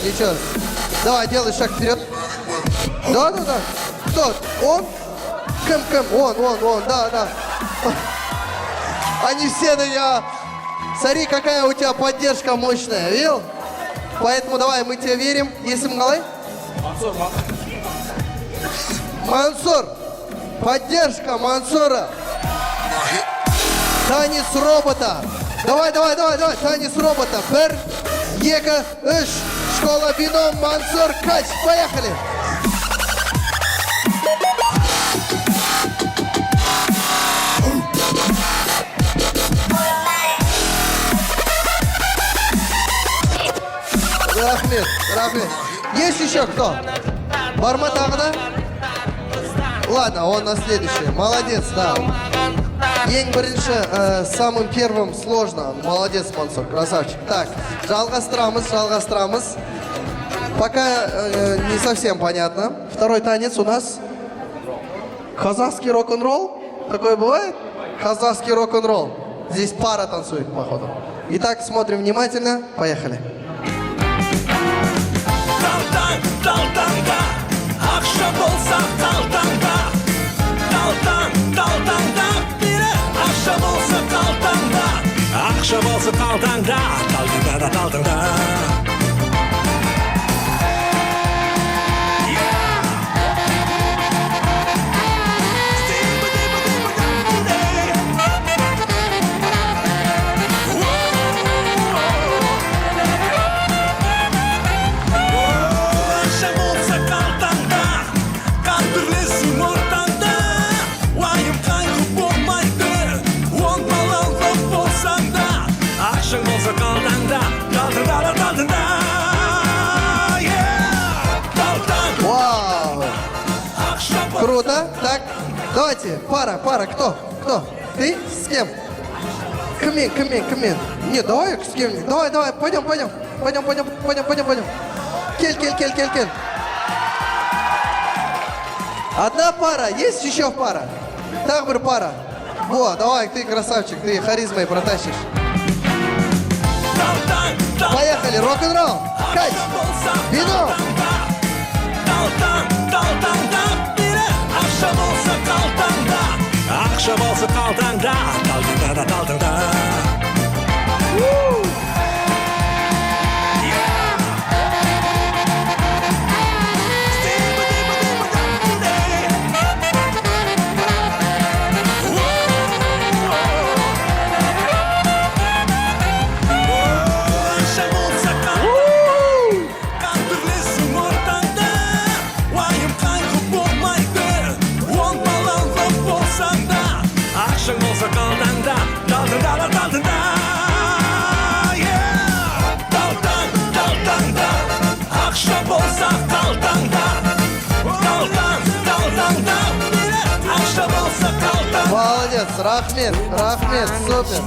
Ничего. Давай, делай шаг вперед. Да. Кто? Он? Кем? Он, да. Они все на меня. Смотри, какая у тебя поддержка мощная, видел? Поэтому давай, мы тебе верим. Если Мгалай? Мансур. Поддержка Мансура. Танец робота. Давай. Танец робота. Бір, екі, үш. Школа бином, Мансур, кач. Поехали. Рахмет. Есть еще кто? Барма тағы да? Ладно, он на следующий. Молодец, да. Ең бірінші, самым первым сложно. Молодец, Мансур, красавчик. Так, жалғастырамыз. Пока не совсем понятно. Второй танец у нас казахский рок-н-ролл. Такое бывает? Казахский рок-н-ролл. Здесь пара танцует, походу. Итак, смотрим внимательно. Поехали. Ақша болса қалтаңда, ақша болса қалтаңда, ақша болса қалтаңда, қалтаңда. Ақшаң болса қалтаңда, қалтаңда. Так, давайте, пара, кто? Ты? С кем? Кмен. Не, давай с кем? Давай, пойдем. Кель. Одна пара, есть еще пара? Так, пара. Во, давай, ты красавчик, ты харизмой протащишь. Поехали, рок-н-ролл, кач, вино. Akşam olsa kaltanda, kaltanda. Молодец, Рахмет, супер.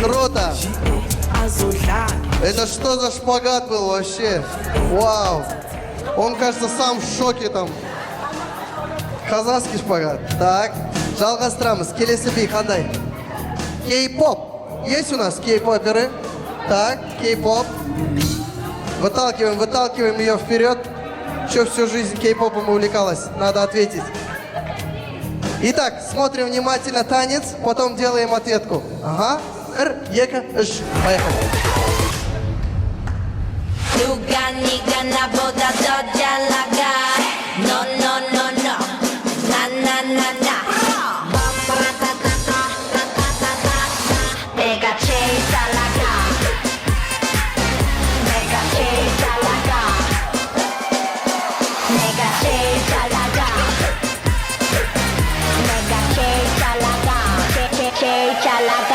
Круто. Это что за шпагат был вообще? Вау. Он, кажется, сам в шоке там. Казахский шпагат. Так, жалғастырамыз. Келесі би қандай? Кей-поп. Есть у нас кей-поперы? Так, кей-поп. Выталкиваем ее вперед. Что всю жизнь кей-попом увлекалась? Надо ответить. Итак, смотрим внимательно танец, потом делаем ответку. Ага. Поехали. 누가 네가 나보다 더 잘 나가 No 나나나나 내가 제일 잘 나가 내가 제일 잘 나가 내가 제일 잘 나가 내가 제일 잘 나가 제일 잘 나가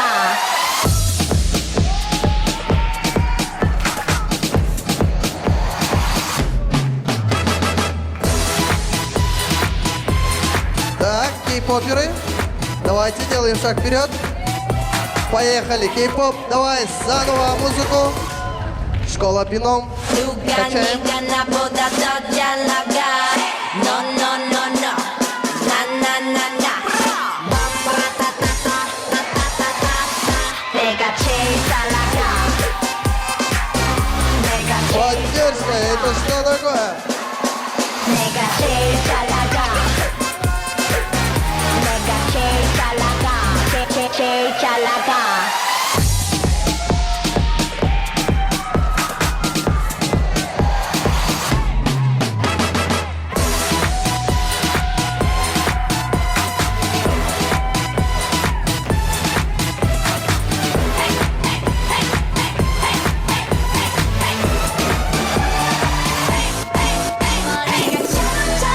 Так, кей-поперы, давайте делаем шаг вперед. Поехали, кей-поп, давай заново музыку. Школа бином. Качаем. Поддержка, это что такое? 제일 잘 나가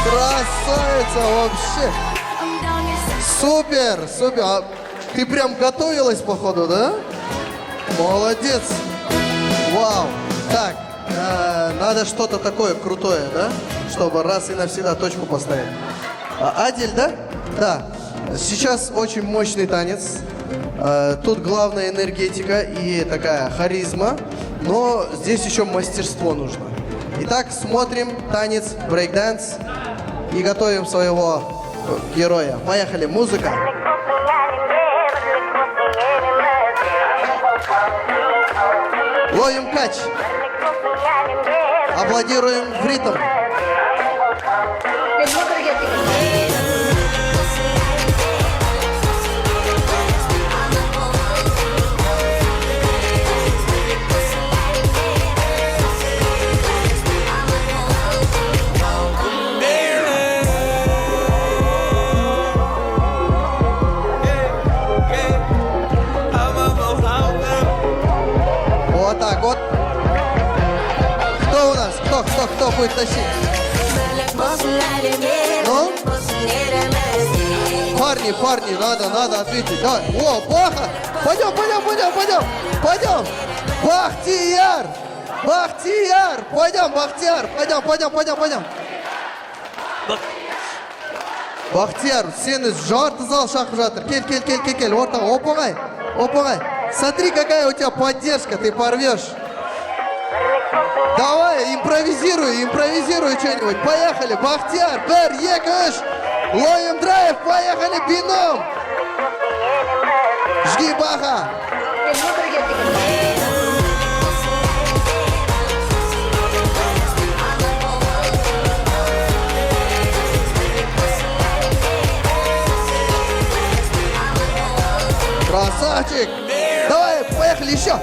Красавица вообще. Супер. А ты прям готовилась, походу, да? Молодец. Вау. Так, надо что-то такое крутое, да? Чтобы раз и навсегда точку поставить. Адель, да? Да. Сейчас очень мощный танец. Тут главная энергетика и такая харизма. Но здесь еще мастерство нужно. Итак, смотрим танец, брейк-данс. И готовим своего героя. Поехали, музыка. Ловим кач. Аплодируем в ритм. Вот так вот. Кто у нас? Кто будет тащить? Ну? Парни, надо ответить. Давай. О, плохо. Пойдем. Бахтияр. Пойдем. Бақтияр, сені жарты зал шақырып жатыр. Кел, ортаға, оп-оңай. Смотри, какая у тебя поддержка, ты порвешь. Давай, импровизируй что-нибудь. Поехали, Бақтияр, 1, 2, 3. Ловим драйв, поехали, бином. Жги баха. Красавчик! Давай, поехали еще!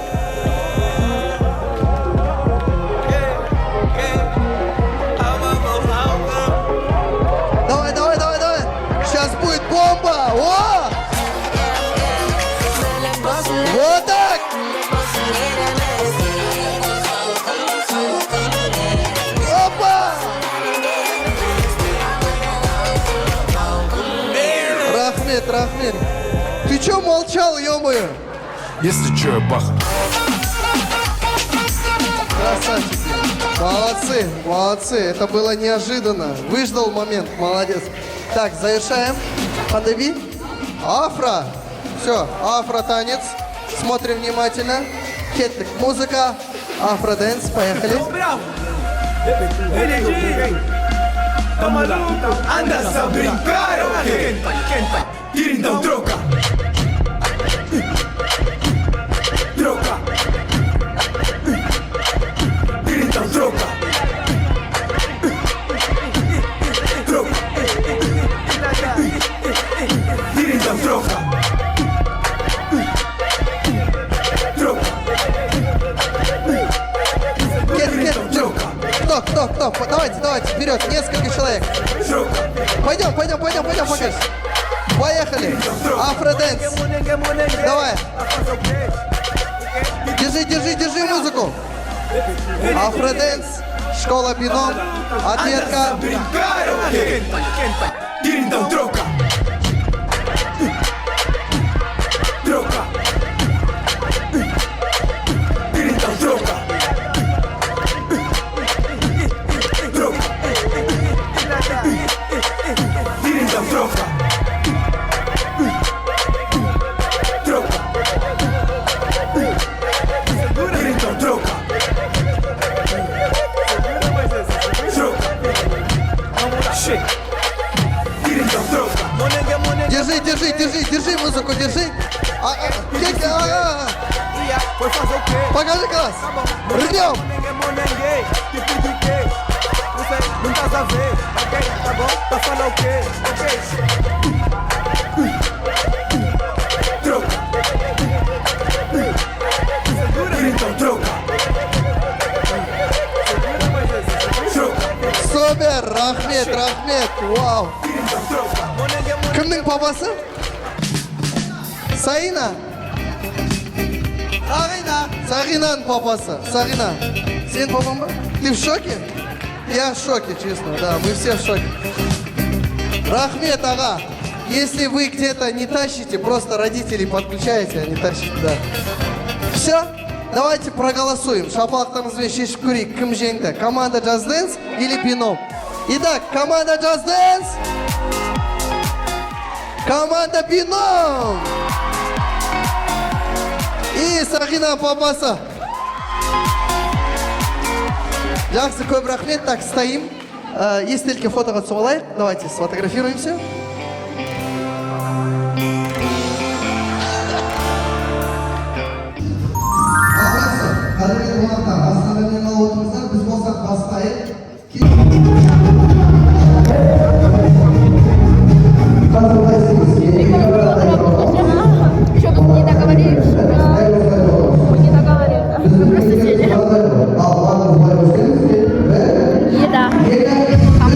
Давай! Сейчас будет бомба! О! Вот так! Опа! Рахмет! Ты чё молчал, ё-моё? Если чё, я бах. Красавчики. Молодцы. Это было неожиданно. Выждал момент. Молодец. Так, завершаем. Подоби. Афро. Все, афро-танец. Смотрим внимательно. Кеттик, музыка. Афро-дэнс. Поехали. Tá maluco? Andas a brincar ou quê? Tira então, troca. Troca. Tira então, troca. Troca. Tira então, troca. Troca. Стоп. Давайте, вперед, несколько человек. Пойдем, покажи. Поехали. Афроденс. Давай. Держи музыку. Афроденс. Школа бином. Ответка. Troca. Держи музыку, держи. Покажи класс. Рвем. Não estás a ver, ok? Tá bom? Tá falando o quê? Ok? Troca. Então troca. Супер, рахмет. Вау. Кімнің папасы? Саина? Сағинаның папасы. Сағина. Сен папан ба? Ты в шоке? Я в шоке, честно, да, мы все в шоке. Рахмет, ага. Если вы где-то не тащите, просто родителей подключаете, а не тащите, да. Все? Давайте проголосуем. Шапалақтарыңызбен шешіп көрейік, кім жеңді? Команда Just Dance или бином? Итак, команда Just Dance. Команда бином. И Сағина папасы. Жақсы, көп рахмет. Так, стоим. Естелке фотоға түсіп алайық. Давайте сфотографируемся. Қадірмен қонақтар, астанамен алып отырмыздар. Біз болсақ бастайық. Что тут не договоришь? Не договариваем. Просто сидим. Еда. I'm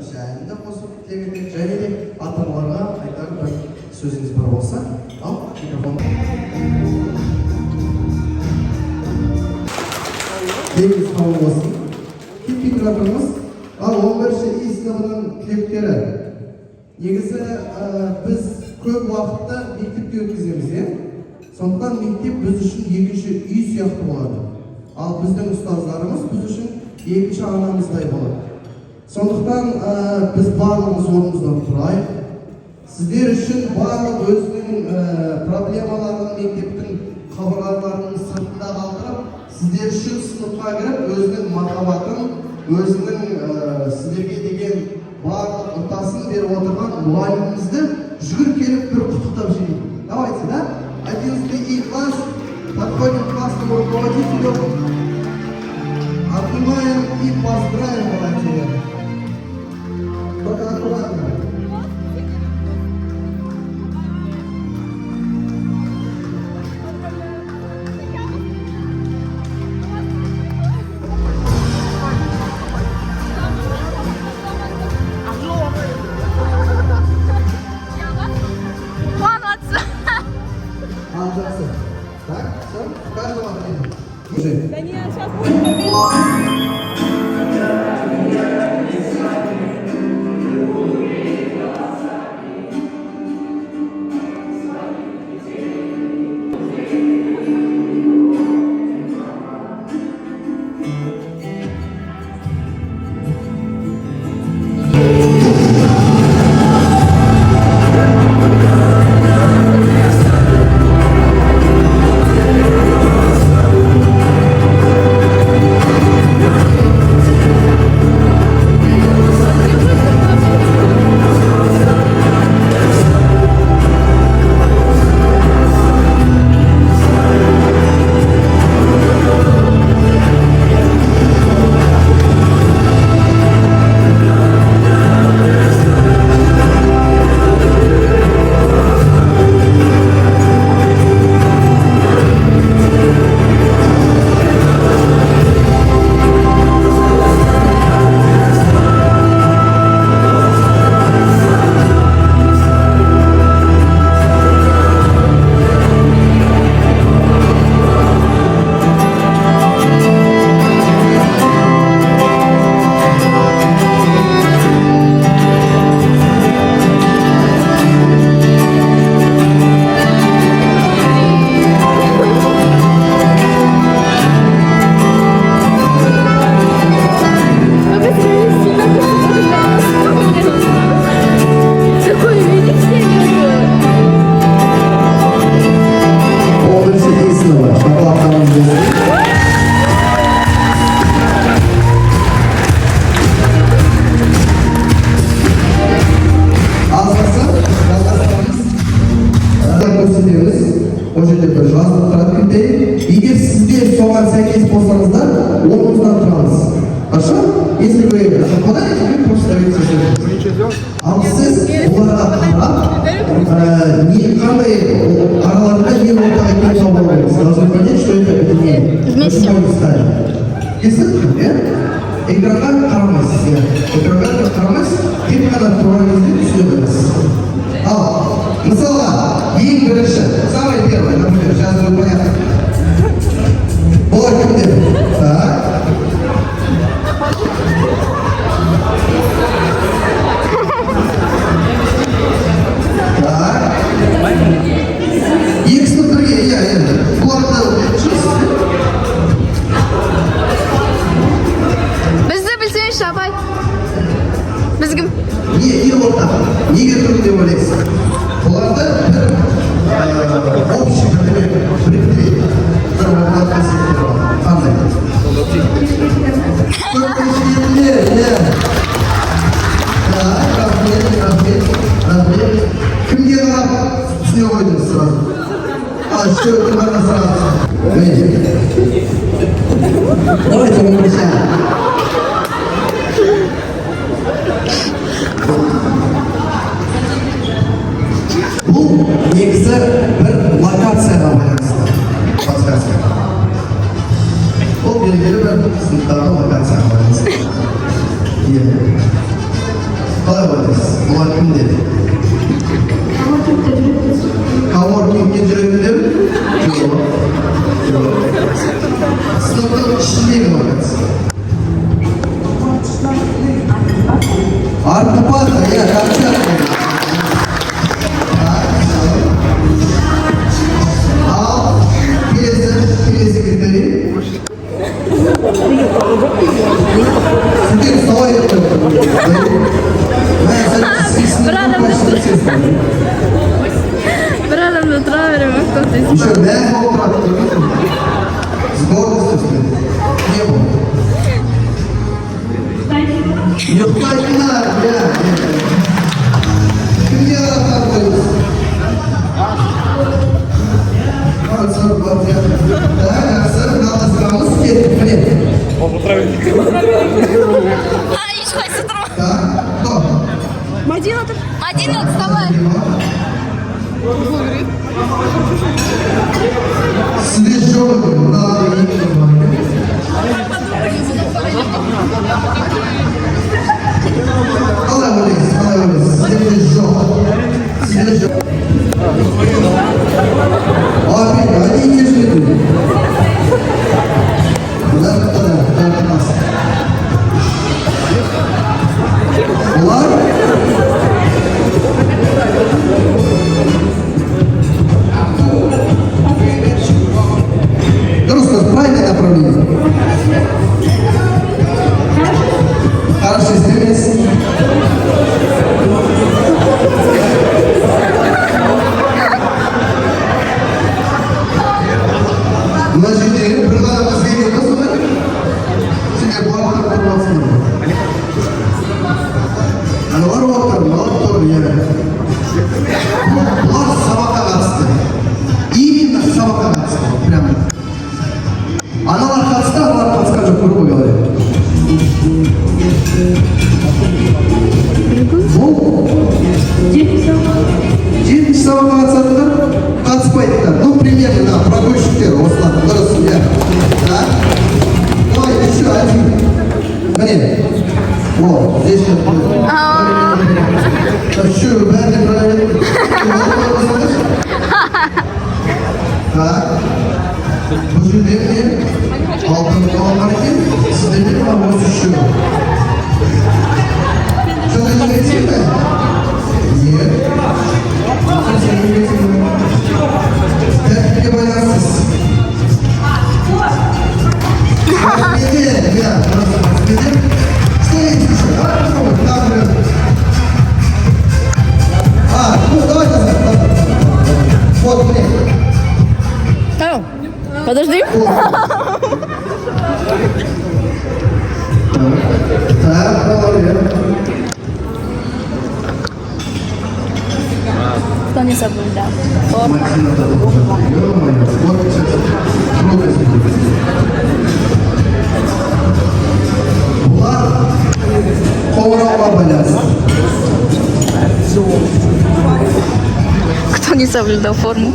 жайында қосып тілегендер және де ата-аналарға айтар бір сөзіңіз бар болса, ал микрофон. Тегіз қабыл болсын. Кетпей тұратырмыз. Ал 11-ші И сыныбының түлектері. Негізі біз көп уақытты мектепте өткіземіз, сондықтан мектеп біз үшін екінші үй сияқты болады. Ал біздің ұстаздарымыз біз үшін екінші анамыздай болады. Сондықтан біз барлығымыз орнымыздан тұрайық. Сіздер үшін барлық өзінің проблемаларын мектептің қабырғаларының сыртында қалдырып, сіздер үшін сыныпқа кіріп, өзінің махаббатын, өзінің сіздерге деген барлық ынтасын беріп отырған мұғалімімізді жүгіріп келіп бір құттықтап жіберейік. Давайте, да? 11 И класс, подходим к классному руководителю, обнимаем и поздравим молодец. Только аккуратно. Так, все, каждого ответим. Да не, сейчас будет. О жерде бір жазылып тұрады критерий. Егер сіздер соған сәйкес болсаңыздар, орныңыздан тұрамыз. Хорошо? Если вы попадаете, вы просто ставите. Ал сіз оларға қарап, қандай араларында не ортақ екенін тауып алыңыз. Должны понять, что это не вместе. Естіп, экранға қарамайсыз. Экранға қарамайсыз, тек қана тұрған кезде түсінеміз. Ал, мысалға, ең бірінші, самый первый, например, сейчас будет понятно. Олар кімдер? Так. Так. Екі сынып бірге, енді. Бұларды жүрсіз. Бізді білсеңізші, апай. Біз кім? Не ортақ. Неге тұрды деп ойлайсыз? Бұларды бір общий бірдеме бір орнат қасиеттері бар. Қандай? Рахмет. Кімге қарап түсіне қойдыңыз сразу? Үшеудің ғана сразу. Давайте умрачаем. Бұл негізі бір локацияға байланысты. Подсказка. Бұл белгілі бір сыныптағы локацияға байланысты. қалай ойлайсыз? Олар кім деді? Коворкингке жүреді деп? Жоқ. Сыныптың ішіндегі вакансия. Артупата, я Камчатка. Ал келесі критерий. Сіздер солай деп қойып. Bir adamda тұра беремін, көптейсің. Еще бәрі болып тұрады. С гордостью сказать. Не было. Ұйықтайтындар, бля. Кімге қарап қойыңыз? Намазғамыз кеттік, міне. Ешқайсы тұрма. Так, кто? Мадина тұр. Мадина, вставай. Сізде жоқ екен, мыналар екі бар. Қалай ойлайсыз? Сізде жоқ. Сізде жоқ. Abi, они не ждут. Бұлар қытады, Бұлар? Дұрыс, правильное направление. Хорошо, стремись. Мына жерде бір ғана бізге келді солай. Сенде бұлар тұрмасын. Аналар отыр, мынау тұр, бұлар сабаққа қатысты. Именно сабаққа қатысты. Прямо. Аналар қатысты, аналар қатысқан жоқ, грубо говоря. Бұл? Жетінші сабаққа қатысатындар, қатыспайтындар. Ну, примерно, прогульщиктер, осылар, дұрыс, иә. Так? Давай, еще один. Міне. О, здесь сейчас будет. Еще бәріне правильно. Так. Бұл жерде міне. Алтын қалған екен. Сізде не бар осы еще? Что-то негативное? Нет. Совсем негативное. Тәртіпке байланысыз. Медведь, ребят, просто медведь. Стоите еще, давай попробуем, там прям. Ну давайте. Вот, блин. Подожди. Так, молодец. Кто не соблюдал? Максим, это вот сейчас трудность будет. Бұлар қоңырауға байланысты. Кто не соблюдал форму?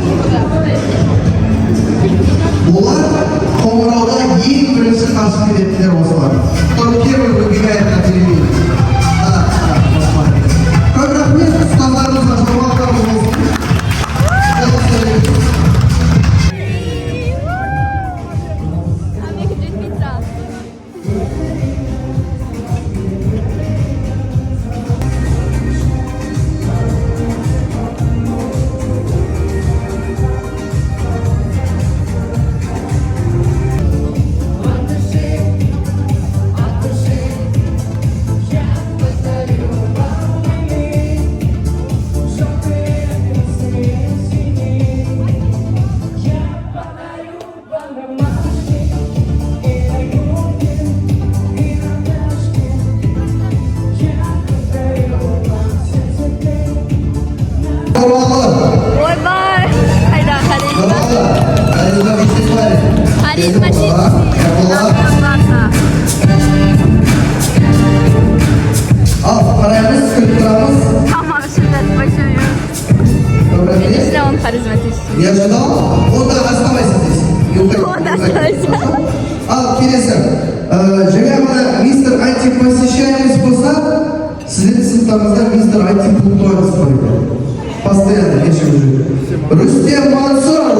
Бұлар қоңырауда ең бірінші қарсы келетіндер осылар. Кто первый выбегает на телевизор. Көп рахмет, ұстаздарымызға жауаптарымыз болсын. Ой-бай! Хайда, харизма чистый. Al, parayımız, kırıklarımız. Tamam, şimdi başlıyoruz. Если он харизматичный. Я ждал, он да оставайся здесь. Не уходи. Он оставайся. Ал, келесі. Жаңа ғана мистер антипосещаемость болса, Сіздердің сыныптарыңызда мистер IT пунктуальность бар екен. Постоянно кешігіп жүреді. Рүстем Мансұров.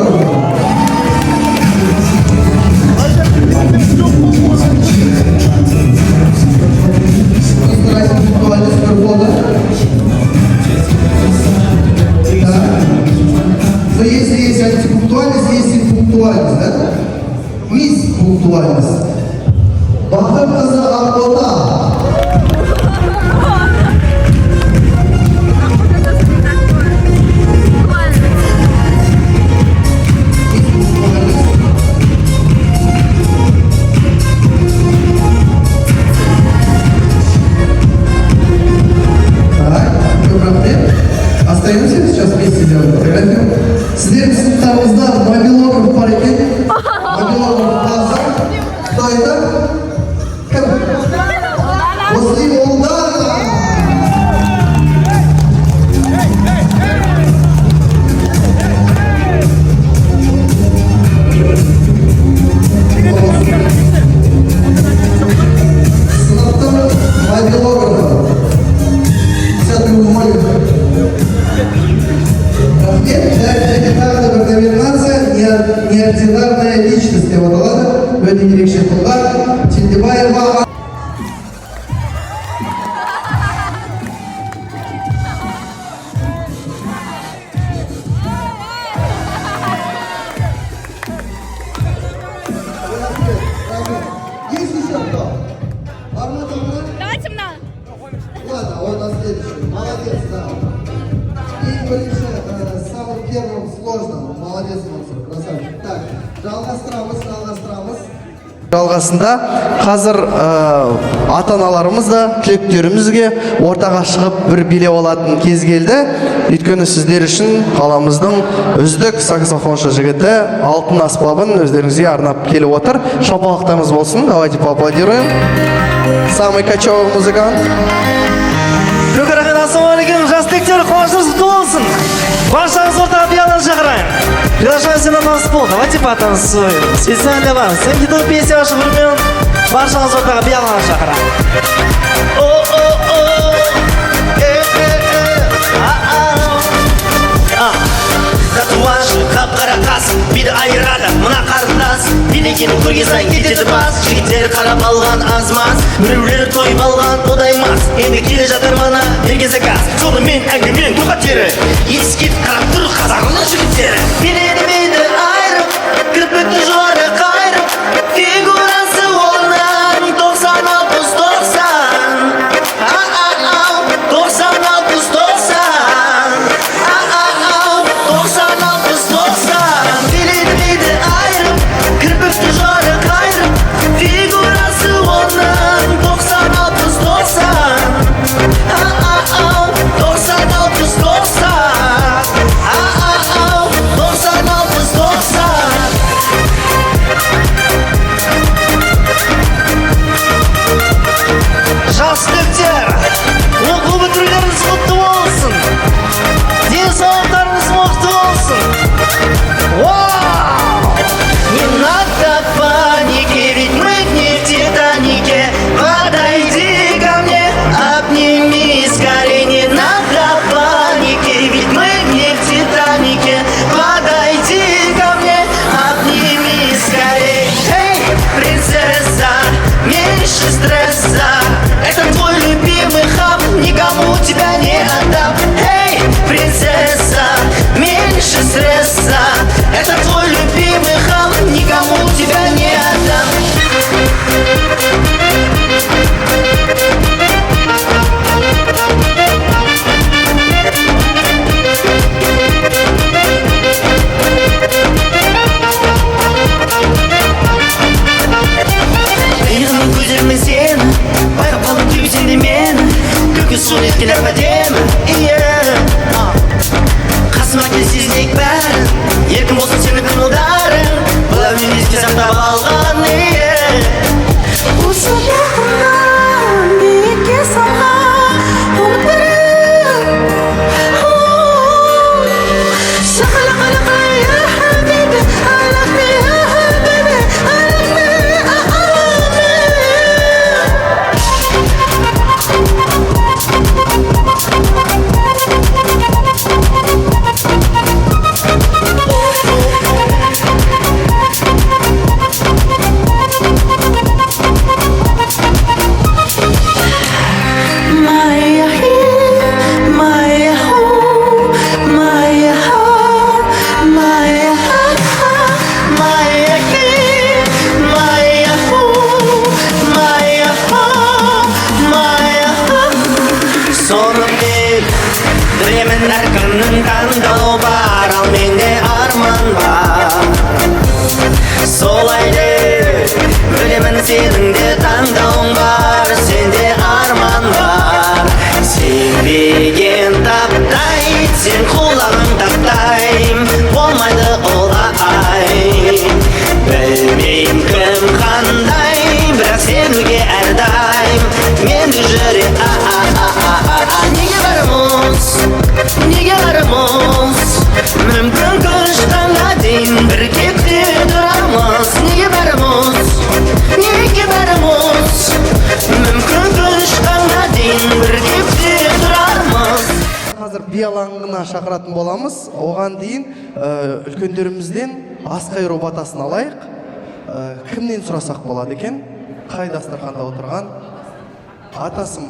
Но если есть антипунктуальность, есть и пунктуальность, да? Мисс пунктуальность. Бахыр қызы Ақбота. Остаемся сейчас вместе делать фотографию. Сіздердің сыныптарыңызда мобилограф бар екен. Мобилограф базар. Кто это? Кім? Муслим Олдана. Сыныптың мобилографы. Сейчас мы умолим. Легендарная номинация «Неординарная личность» деп аталады. Өте ерекше тұлға Тендебаева. Есть еще кто? Давайте мына. Ладно, он на следующий. Молодец, да. И больше самым первым сложным. Молодец, Мансур, красавчик. Так, жалғастырамыз. Жалғасында қазір ата-аналарымыз да түлектерімізге ортаға шығып бір билеп алатын кез келді. Өйткені сіздер үшін қаламыздың үздік саксофоншы жігіті Алтын аспабын өздеріңізге арнап келіп отыр. Шапалақтарыңыз болсын. Давайте поаплодируем. Самый кочевый музыкант. Ассалаумағалейкум, жас түлектер, қуанышыңыз құтты болсын. Баршаңыз ортаға биялан шақырайын. Приглашаемся на танцпол, давайте потанцуем. Специально для вас. Всем кто песни ваших времен, баршаңыз ортаға биялан шақырайын. Татуажы, қап-қара қас, биді айырады мына қарындас. Билегенін көрген сайын кетеді бас. Жігіттер қарап алған аз-маз, біреулер тойып алған одаймас. Енді келе жатыр мана берген заказ. Сонымен әңгімен тоқат тері, ескет қарап тұр қазағының жігіттері. Билемейді айырып, кірпікті жоғары қайырып, фигурасы онан 90-90. Билемейді айырып, кірпікті жоғары қайырып, фигурасы онан 90-90. Жас түлектер, оқу бітірулеріңіз құтты болсын. Денсаулықтарыңыз мықты болсын. Вау! Не надо паники, ведь мы не в Титанике. Подойди ко мне, обними скорее. Не надо паники, ведь мы не в Титанике. Подойди ко мне, обними скорее. Эй, принцесса, меньше стресса. Это твой любимый хаб, никому тебя не отдам. Эй, принцесса, меньше стресса. Это твой любимый хаб, никому тебя не отдам. Иығымның көздерімен сені байқап қалдым, түбі сенде мені. Көкке су еткелер бәдемі. Қасыма кел сезінейік бәрін, еркін болсын сені қимылдарың. Бұл әуен еске сақтап алған. Осы яғынан биікке салған ұмыт бірін. Шақалақалақа, я хабиби, I love me, ya habibi, I love me, I love me. болайды. Білемін сенің де таңдауың бар, сенде арман бар. Сенбеген таптай, сен құлағың таптай, болмайды олай. Білмейм кім қандай, бірақ сенуге әрдайым менде жүрек. Неге барымыз, неге барымыз, мүмкін күш таңға дейін бірге күте тұрамыз. Неге барымыз, неге барымыз, мүмкін күш таңға дейін бірге күте тұрамыз. Қазір би алаңына шақыратын боламыз. Оған дейін үлкендерімізден ас қайыру батасын алайық. Кімнен сұрасақ болады екен? Қай дастарханда отырған? Атасы.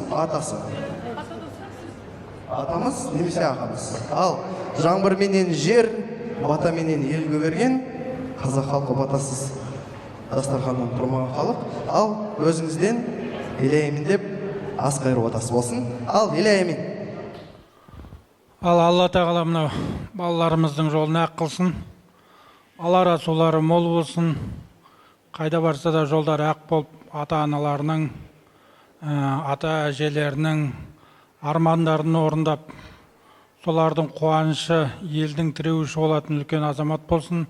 Атамыз немесе ағамыз. Ал жаңбырменен жер, батаменен ел көгерген, қазақ халқы батасыз дастарханнан тұрмаған халық. Ал өзіңізден илеймін деп ас қайыру батасы болсын. Ал илеймін. Ал Алла тағала мынау балаларымыздың жолын ақ қылсын. Алара сулары мол болсын. Қайда барса да жолдары ақ болып, ата-аналарының, ата-әжелерінің армандарын орындап, солардың қуанышы, елдің тіреуіші болатын үлкен азамат болсын.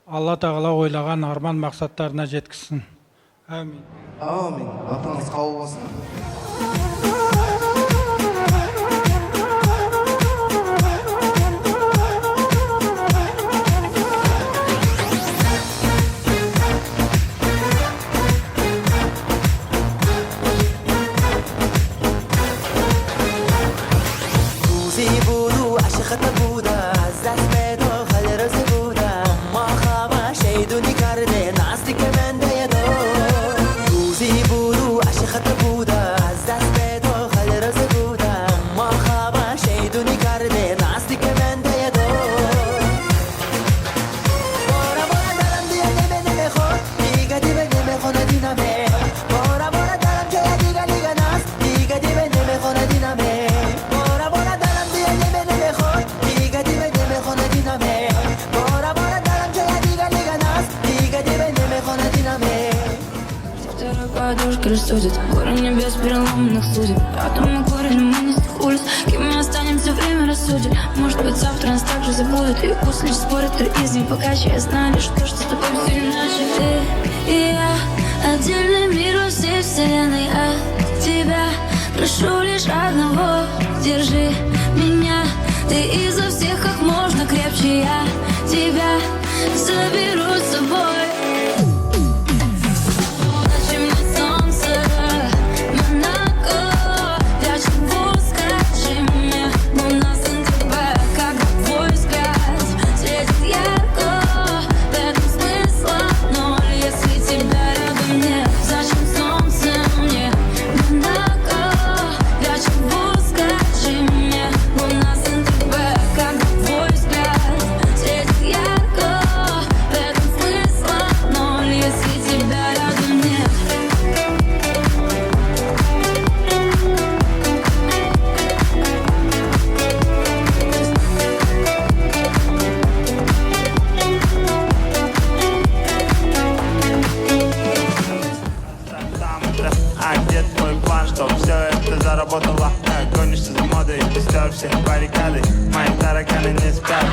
Алла тағала ойлаған арман мақсаттарына жеткізсін. Әмин. Амин. Атаңыз қабыл болсын. Подушка рассудит горы небес переломанных судеб. Потом мы корень манистых улиц, кем мы останемся, время рассудит. Может быть, завтра нас также забудут, и пусть лишь спорят из них, пока я знаю лишь то, что с тобой все иначе. Ты и я, отдельный мир во всей вселенной от тебя. Прошу лишь одного, держи меня. Ты изо всех как можно крепче, я тебя заберу с собой. Заработала, гонишься за модой, ты стер все баррикады. Мои тараканы не спят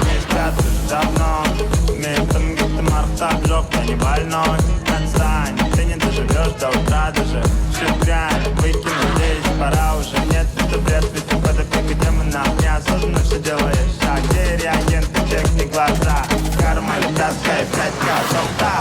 уже давно. Метом где-то мартап, жоп, я не больной. Отстань, ты не доживешь до утра даже. Всю дрянь выкину здесь, пора уже. Нет, это бред, ведь ты под опекой демона. Неосознанно все делаешь, а где реагенты, чекни глаза. Карма летаская, 5К, желта.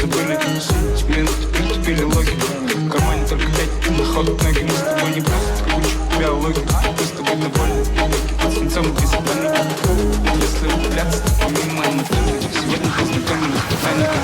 Забыли тебе переступили логику. В кармане только 5, на ход ноги. Мы с тобой не просто учим биологию. Мы с тобой довольны, под свинцом и забаны. Если углубляться, то помимо анатомии, сегодня познакомим с ботаникой.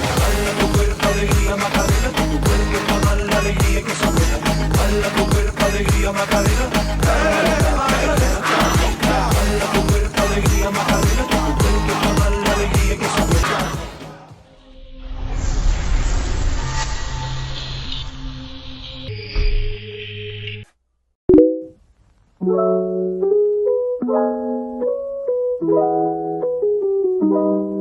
you.